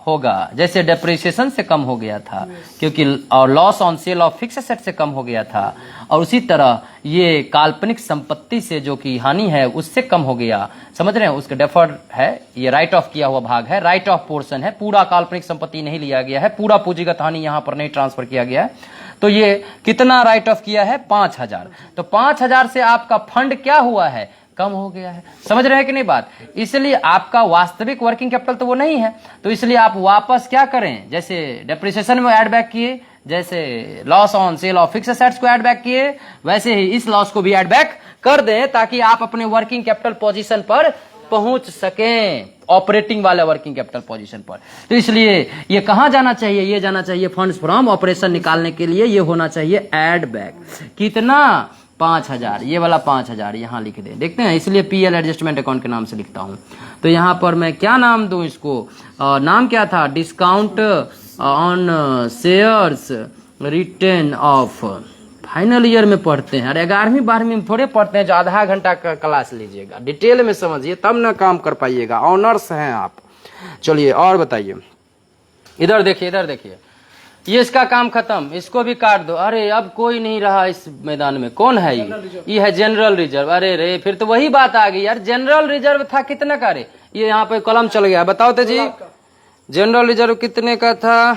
होगा, जैसे डेप्रिसिएशन से कम हो गया था, क्योंकि और loss on sale of fix asset से कम हो गया था, और उसी तरह ये काल्पनिक संपत्ति से जो कि हानि है उससे कम हो गया। समझ रहे हैं? उसके डेफर्ड है, ये राइट ऑफ किया हुआ भाग है, राइट ऑफ पोर्शन है, पूरा काल्पनिक संपत्ति नहीं लिया गया है, पूरा पूंजीगत हानि यहां पर नहीं ट्रांसफर किया गया है। तो ये कितना राइट ऑफ किया है? 5,000। तो 5,000 से आपका फंड क्या हुआ है? कम हो गया है। समझ रहे हैं कि नहीं बात? इसलिए आपका वास्तविक वर्किंग कैपिटल तो वो नहीं है, तो इसलिए आप वापस क्या करें, जैसे डेप्रिसिएशन में ऐड बैक किए, जैसे loss on sale of fix assets को ऐड बैक किए, वैसे ही इस लॉस को भी ऐड बैक कर दें, ताकि आप अपने वर्किंग कैपिटल पोजीशन पर पहुंच सकें, ऑपरेटिंग वाले वर्किंग कैपिटल पोजीशन पर। तो इसलिए ये कहां जाना चाहिए? ये जाना चाहिए फंड्स फ्रॉम ऑपरेशन निकालने के लिए, ये होना चाहिए ऐड बैक। कितना? 5,000। ये वाला 5,000 यहां लिख दें, देखते हैं, इसलिए पीएल एडजस्टमेंट अकाउंट के नाम से लिखता हूं। तो यहां पर मैं क्या नाम दूं इसको? नाम क्या था? Discount on shares return of. Final year में पढ़ते हैं, अरे 11वीं 12वीं में थोड़े पढ़ते हैं जो आधा घंटा का क्लास लीजिएगा, डिटेल में समझिए तब ना काम कर पाइएगा, ऑनर्स हैं आप। चलिए और बताइए, इधर देखिए, ये इसका काम खत्म, इसको भी काट दो। अरे अब कोई नहीं रहा इस मैदान में, कौन है ये है जनरल रिजर्व। अरे रे, फिर तो वही बात आ गई यार, जनरल रिजर्व था कितना का? रे ये यहाँ पे कलम चल गया, बताओ तो जी, जनरल रिजर्व कितने का था?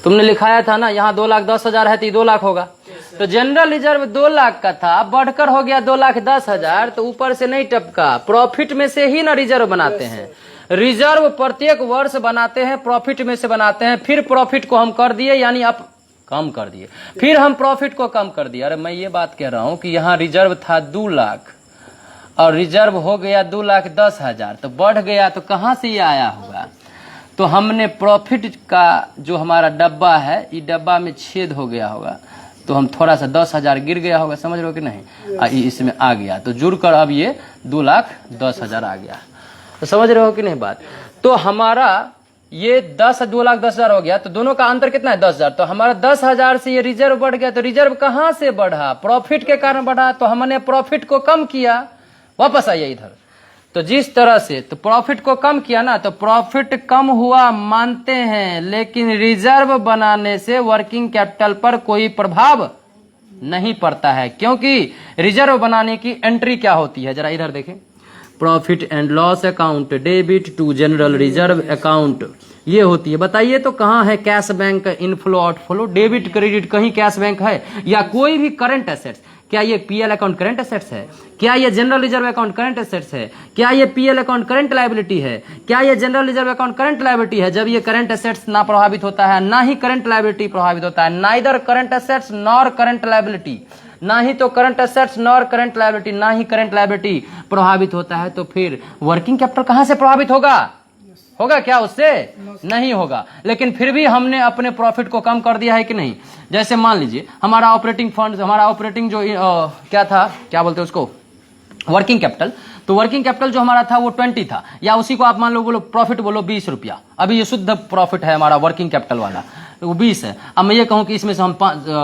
तुमने लिखाया था ना, यहाँ 2,10,000 है तो 2 लाख होगा। तो जनरल रिजर्व 2 लाख का था, बढ़कर हो गया 2,10,000, तो ऊपर से नहीं टपका, प्रॉफिट में से ही ना रिजर्व बनाते हैं। रिजर्व प्रत्येक वर्ष बनाते हैं, प्रॉफिट में से बनाते हैं, फिर प्रॉफिट को हम कर दिए, यानी अब कम कर दिए, फिर हम प्रॉफिट को कम कर दिए। अरे मैं ये बात कह रहा हूं कि यहाँ रिजर्व था 2 लाख और रिजर्व हो गया 2,10,000, तो बढ़ गया, तो कहां से ये आया होगा? तो हमने प्रॉफिट का जो हमारा डब्बा है, ये डब्बा में छेद हो गया होगा, तो हम थोड़ा सा 10,000 गिर गया होगा, समझ रहे हो कि नहीं? इसमें आ गया, तो जुड़कर अब ये 2,10,000 आ गया। तो समझ रहे हो कि नहीं बात? तो हमारा ये 2,10,000 हो गया, तो दोनों का अंतर कितना है? 10,000। तो हमारा 10,000 से ये रिजर्व बढ़ गया, तो रिजर्व कहां से बढ़ा? प्रॉफिट के कारण बढ़ा, तो हमने प्रॉफिट को कम किया। वापस आइए इधर, तो जिस तरह से तो प्रॉफिट को कम किया ना, तो प्रॉफिट कम हुआ मानते हैं, लेकिन रिजर्व बनाने से वर्किंग कैपिटल पर कोई प्रभाव नहीं पड़ता है, क्योंकि रिजर्व बनाने की एंट्री क्या होती है? जरा इधर देखें, profit and loss account, debit to general reserve account, ये होती है। बताइए तो कहाँ है cash bank inflow outflow? Debit credit कहीं कैश बैंक है? या कोई भी करंट एसेट्स? क्या ये पीएल अकाउंट करंट एसेट्स है? क्या ये general reserve account current assets है? क्या ये पीएल अकाउंट करंट लायबिलिटी है? क्या ये general reserve account current liability है? जब ये करंट एसेट्स ना प्रभावित होता है, ना ही करंट लायबिलिटी प्रभावित होता है, neither current assets nor current liability, ना ही तो current assets nor current liability, ना ही करंट लायबिलिटी प्रभावित होता है, तो फिर वर्किंग कैपिटल कहां से प्रभावित होगा? होगा क्या उससे? नहीं होगा। लेकिन फिर भी हमने अपने प्रॉफिट को कम कर दिया है कि नहीं? जैसे मान लीजिए हमारा ऑपरेटिंग फंड, हमारा ऑपरेटिंग जो क्या था, क्या बोलते हैं उसको, वर्किंग कैपिटल। तो वर्किंग कैपिटल जो हमारा था वो 20 था, या उसी को आप मान लो, बोलो प्रॉफिट बोलो 20 रुपया। अभी ये शुद्ध प्रॉफिट है हमारा वर्किंग कैपिटल वाला, वो 20 है। अब मैं ये कहूं कि इसमें से हम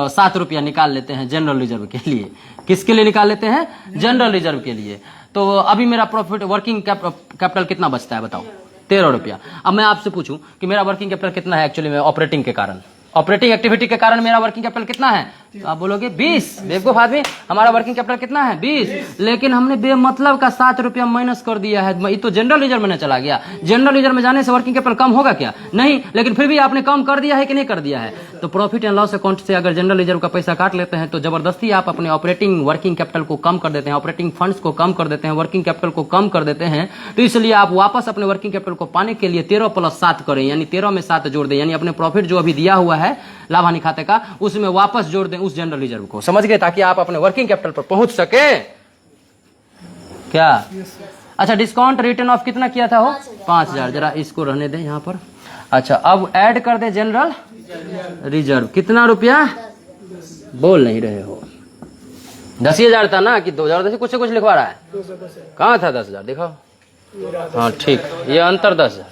7 रुपया निकाल लेते हैं जनरल रिजर्व के लिए। किसके लिए निकाल लेते हैं? जनरल रिजर्व के लिए। तो अभी मेरा प्रॉफिट वर्किंग कैपिटल कितना बचता है बताओ? 13 रुपया। अब मैं आपसे पूछूं कि मेरा वर्किंग कैपिटल कितना है एक्चुअली में ऑपरेटिंग के कारण, ऑपरेटिंग एक्टिविटी के कारण मेरा वर्किंग कैपिटल कितना है? तो आप बोलोगे 20। बेवकूफ आदमी, हमारा वर्किंग कैपिटल कितना है? 20। लेकिन हमने बेमतलब का 7 रुपया माइनस कर दिया है, ये तो जनरल रिजर्व में चला गया। जनरल रिजर्व में जाने से वर्किंग कैपिटल कम होगा क्या? नहीं, लेकिन फिर भी आपने कम कर दिया है कि नहीं कर दिया है? तो प्रॉफिट एंड लॉस अकाउंट से अगर जनरल रिजर्व का पैसा काट लेते हैं तो जबरदस्ती आप अपने ऑपरेटिंग वर्किंग कैपिटल को कम कर देते हैं, ऑपरेटिंग फंड्स को कम कर देते हैं, वर्किंग कैपिटल को कम कर देते हैं। तो इसलिए आप वापस अपने वर्किंग कैपिटल को पाने के लिए 13 + 7 करें, यानी 13 में 7 जोड़ दें, यानी अपने प्रॉफिट जो अभी दिया हुआ है लाभ हानि खाते का उसमें वापस जोड़ दें उस जनरल रिजर्व को। समझ गए? ताकि आप अपने वर्किंग कैपिटल पर पहुंच सके क्या? अच्छा, डिस्काउंट रिटर्न ऑफ कितना किया था? हो 5000। जरा इसको रहने दें यहाँ पर। अच्छा, अब ऐड कर दे जनरल रिजर्व। कितना रुपया? बोल नहीं रहे हो। 10,000 था ना कि 2010 कुछ से कुछ लिखवा रहा है? कहाँ था 10,000? दिखाओ। हाँ ठीक, ये अंतर 10,000।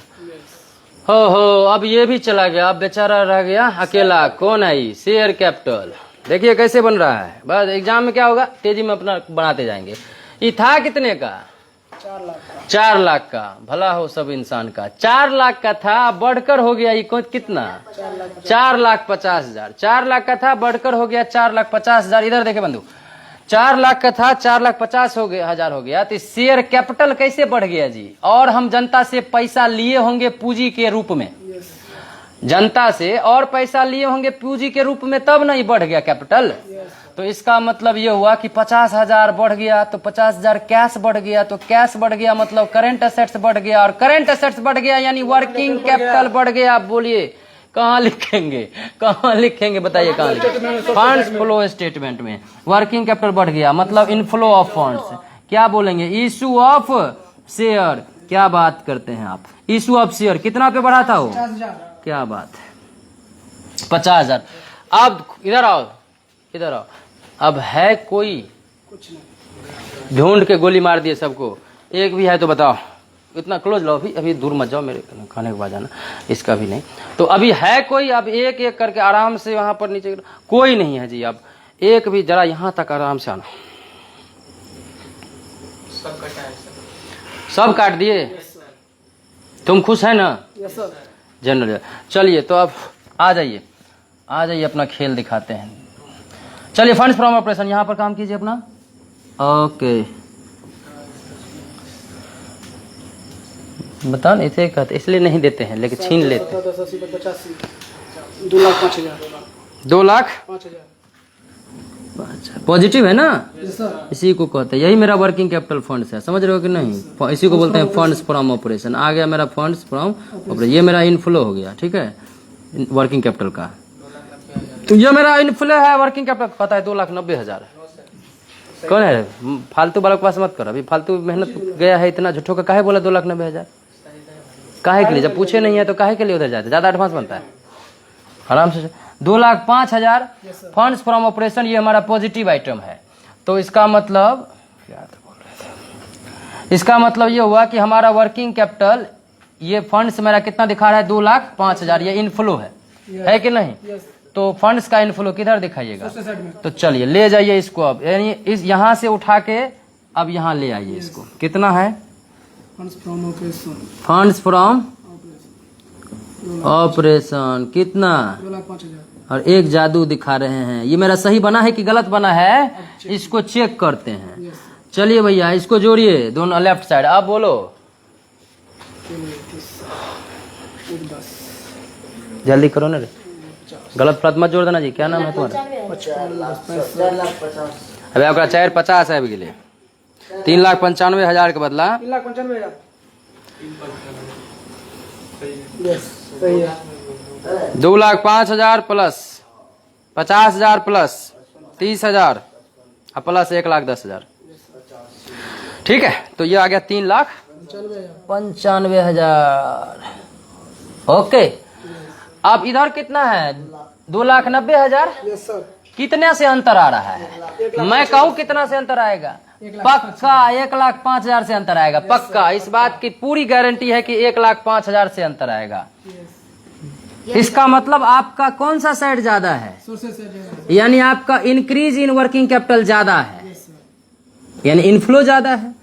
हो अब ये भी चला गया, अब बेचारा रह गया अकेला। कौन आई? Share capital. देखिए कैसे बन रहा है। बस एग्जाम में क्या होगा, तेजी में अपना बनाते जाएंगे। ये था कितने का? 4 लाख का। भला हो सब इंसान का। 4 लाख का था, बढ़कर हो गया ये कितना? 4,50,000। 4 लाख का था, बढ़कर हो गया 4,50,000। इधर देखे बंधु, 4 लाख का था 4,50,000 हो गया। तो शेयर कैपिटल कैसे बढ़ गया जी? और हम जनता से पैसा लिए होंगे पूंजी के रूप में, जनता से और पैसा लिए होंगे पूंजी के रूप में, तब नहीं बढ़ गया कैपिटल। तो इसका मतलब ये हुआ कि 50,000 बढ़ गया तो 50,000 कैश बढ़ गया, तो कैश बढ़ गया मतलब करेंट एसेट्स बढ़ गया, और करेंट एसेट्स बढ़ गया यानी वर्किंग कैपिटल बढ़ गया। बोलिए कहाँ लिखेंगे? कहाँ लिखेंगे बताइए कहाँ लिखेंगे? फंड्स फ्लो स्टेटमेंट में वर्किंग कैपिटल बढ़ गया मतलब इनफ्लो ऑफ फंड्स। क्या बोलेंगे? Issue of share. क्या बात करते हैं आप? इशू ऑफ शेयर कितना पे बढ़ा था वो? 50,000। क्या बात है, 50,000। अब इधर आओ, इधर आओ। अब है कोई? कुछ नहीं, ढूंढ के गोली मार दिए सबको। एक भी है तो बताओ। इतना क्लोज लो, अभी दूर मत जाओ, मेरे खाने के बाद आना। इसका भी नहीं। तो अभी है कोई? अब एक एक करके आराम से वहां पर नीचे। कोई नहीं है जी। अब एक भी, जरा यहां तक आराम से आना। सब काट दिए? तुम खुश है ना? Yes sir. जनरल। चलिए तो अब आ जाइए, आ जाइए, अपना खेल दिखाते हैं। चलिए फंड्स फ्रॉम ऑपरेशन, यहां पर काम कीजिए अपना। ओके, बता नहीं इसे कहते, इसलिए नहीं देते हैं लेकिन छीन लेते हैं। 2,05,000। 2,05,000 पॉजिटिव है ना? Yes sir. इसी को कहते हैं, यही मेरा वर्किंग कैपिटल फंड्स है। समझ रहे हो कि नहीं? इसी को बोलते हैं फंड्स फ्रॉम ऑपरेशन। आ गया मेरा फंड्स फ्रॉम ऑपरेशन, ये मेरा इनफ्लो हो गया। ठीक है, वर्किंग कैपिटल का। तो ये मेरा इनफ्लो है वर्किंग कैपिटल। पता है 2,90,000। कौन है? फालतू वालों के पास मत कर। अभी फालतू मेहनत गया है इतना, झूठों का काहे बोला 2,90,000? काहे के लिए? जब पूछे नहीं है तो काहे के लिए उधर जाते? ज्यादा एडवांस बनता है। आराम से 2,05,000 फंड्स फ्रॉम ऑपरेशन, ये हमारा पॉजिटिव आइटम है। तो इसका मतलब क्या बोल रहे थे? इसका मतलब ये हुआ कि हमारा वर्किंग कैपिटल, ये फंड्स मेरा कितना दिखा रहा है? 2,05,000। ये इनफ्लो है कि नहीं? तो फंड्स का इनफ्लो किधर दिखाइएगा? तो चलिए ले जाइए इसको। अब यानी इस यहां से उठा के अब यहाँ ले आइए इसको। कितना है? Funds from operation. Funds from operation कितना? 2,05,000। और एक जादू दिखा रहे हैं। ये मेरा सही बना है कि गलत बना है? इसको चेक करते हैं। चलिए भैया इसको जोड़िए दोनों लेफ्ट साइड। आप बोलो, जल्दी करो ना रे, गलत फलत मत जोड़ देना जी। क्या नाम है तुम्हारा? अबे आपका 4,50,000 है अभी के लिए। 3,95,000 के बदला 3,95,000। सही है। 2,05,000 प्लस 50,000 प्लस 30,000 और प्लस 1,10,000। ठीक है, तो ये आ गया 3,95,000। ओके, अब इधर कितना है? 2,90,000। Yes sir. कितने से अंतर आ रहा है? मैं कहूँ कितना से अंतर आएगा? पक्का 1,05,000 से अंतर आएगा। पक्का, इस बात की पूरी गारंटी है कि 1,05,000 से अंतर आएगा। इसका मतलब आपका कौन सा साइड ज्यादा है? यानी आपका इंक्रीज इन वर्किंग कैपिटल ज्यादा है, यानी इनफ्लो ज्यादा है।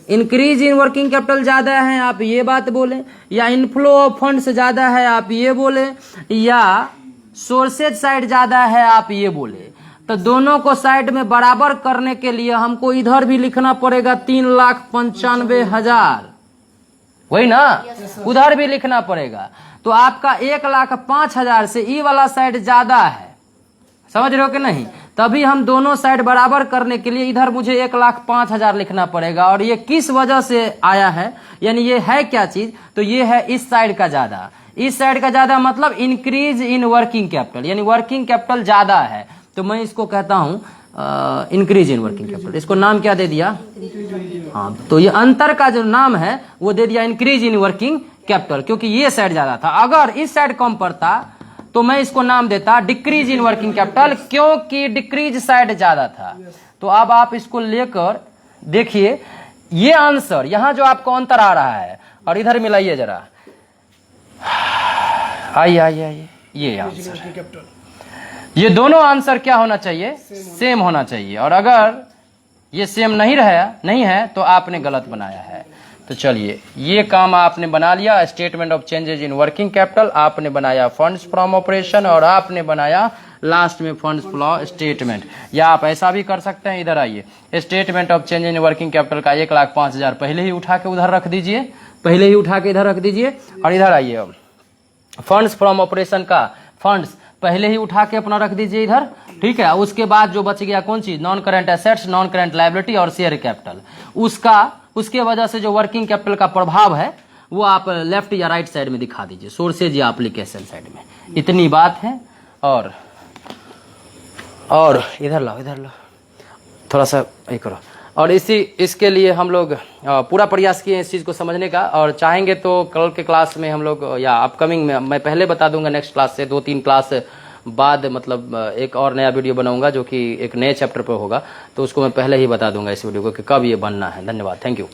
इंक्रीज इन वर्किंग कैपिटल ज्यादा है आप ये बात बोले, या इनफ्लो ऑफ फंड्स ज्यादा है आप ये बोले, या सोर्सेज साइड ज्यादा है आप ये बोले। तो दोनों को साइड में बराबर करने के लिए हमको इधर भी लिखना पड़ेगा 3,95,000, वही ना, उधर भी लिखना पड़ेगा। तो आपका 1,05,000 से ई वाला साइड ज्यादा है, समझ रहे हो कि नहीं? तभी हम दोनों साइड बराबर करने के लिए इधर मुझे 1,05,000 लिखना पड़ेगा। और ये किस वजह से आया है, यानी ये है क्या चीज, तो ये है इस साइड का ज्यादा। इस साइड का ज्यादा मतलब इंक्रीज इन वर्किंग कैपिटल, यानी वर्किंग कैपिटल ज्यादा है, तो मैं इसको कहता हूं इंक्रीज इन वर्किंग कैपिटल। इसको नाम क्या दे दिया? हाँ, तो ये अंतर का जो नाम है वो दे दिया इंक्रीज इन वर्किंग कैपिटल, क्योंकि ये साइड ज्यादा था। अगर इस साइड कम पड़ता तो मैं इसको नाम देता डिक्रीज इन वर्किंग कैपिटल, क्योंकि डिक्रीज साइड ज्यादा था। तो अब आप इसको लेकर देखिए, ये आंसर यहां जो आपको अंतर आ रहा है, और इधर मिलाइए जरा, आइए आइए आइए, ये आंसर है। ये दोनों आंसर क्या होना चाहिए? सेम होना चाहिए। और अगर ये सेम नहीं है तो आपने गलत बनाया है। तो चलिए, ये काम आपने बना लिया, statement of changes in working capital, आपने बनाया फंड्स फ्रॉम ऑपरेशन, और आपने बनाया लास्ट में फंड्स फ्लो स्टेटमेंट। या आप ऐसा भी कर सकते हैं, इधर आइए, statement of change in working capital का 1,05,000 पहले ही उठा के उधर रख दीजिए, पहले ही उठा के इधर रख दीजिए। और इधर आइए, अब फंड्स फ्रॉम ऑपरेशन का फंड्स पहले ही उठा के अपना रख दीजिए इधर, ठीक है। उसके बाद जो बच गया कौन चीज? Non current assets, non current liability और शेयर कैपिटल। उसके वजह से जो वर्किंग कैपिटल का प्रभाव है वो आप लेफ्ट या राइट साइड में दिखा दीजिए, सोर्सेज या एप्लीकेशन साइड में। इतनी बात है। और इधर लाओ थोड़ा सा ये करो। और इसके लिए हम लोग पूरा प्रयास किए इस चीज़ को समझने का, और चाहेंगे तो कल के क्लास में हम लोग, या अपकमिंग में मैं पहले बता दूंगा, नेक्स्ट क्लास से 2-3 क्लास बाद मतलब एक और नया वीडियो बनाऊंगा जो कि एक नए चैप्टर पर होगा, तो उसको मैं पहले ही बता दूंगा इस वीडियो को कि कब ये बनना है। धन्यवाद, थैंक यू।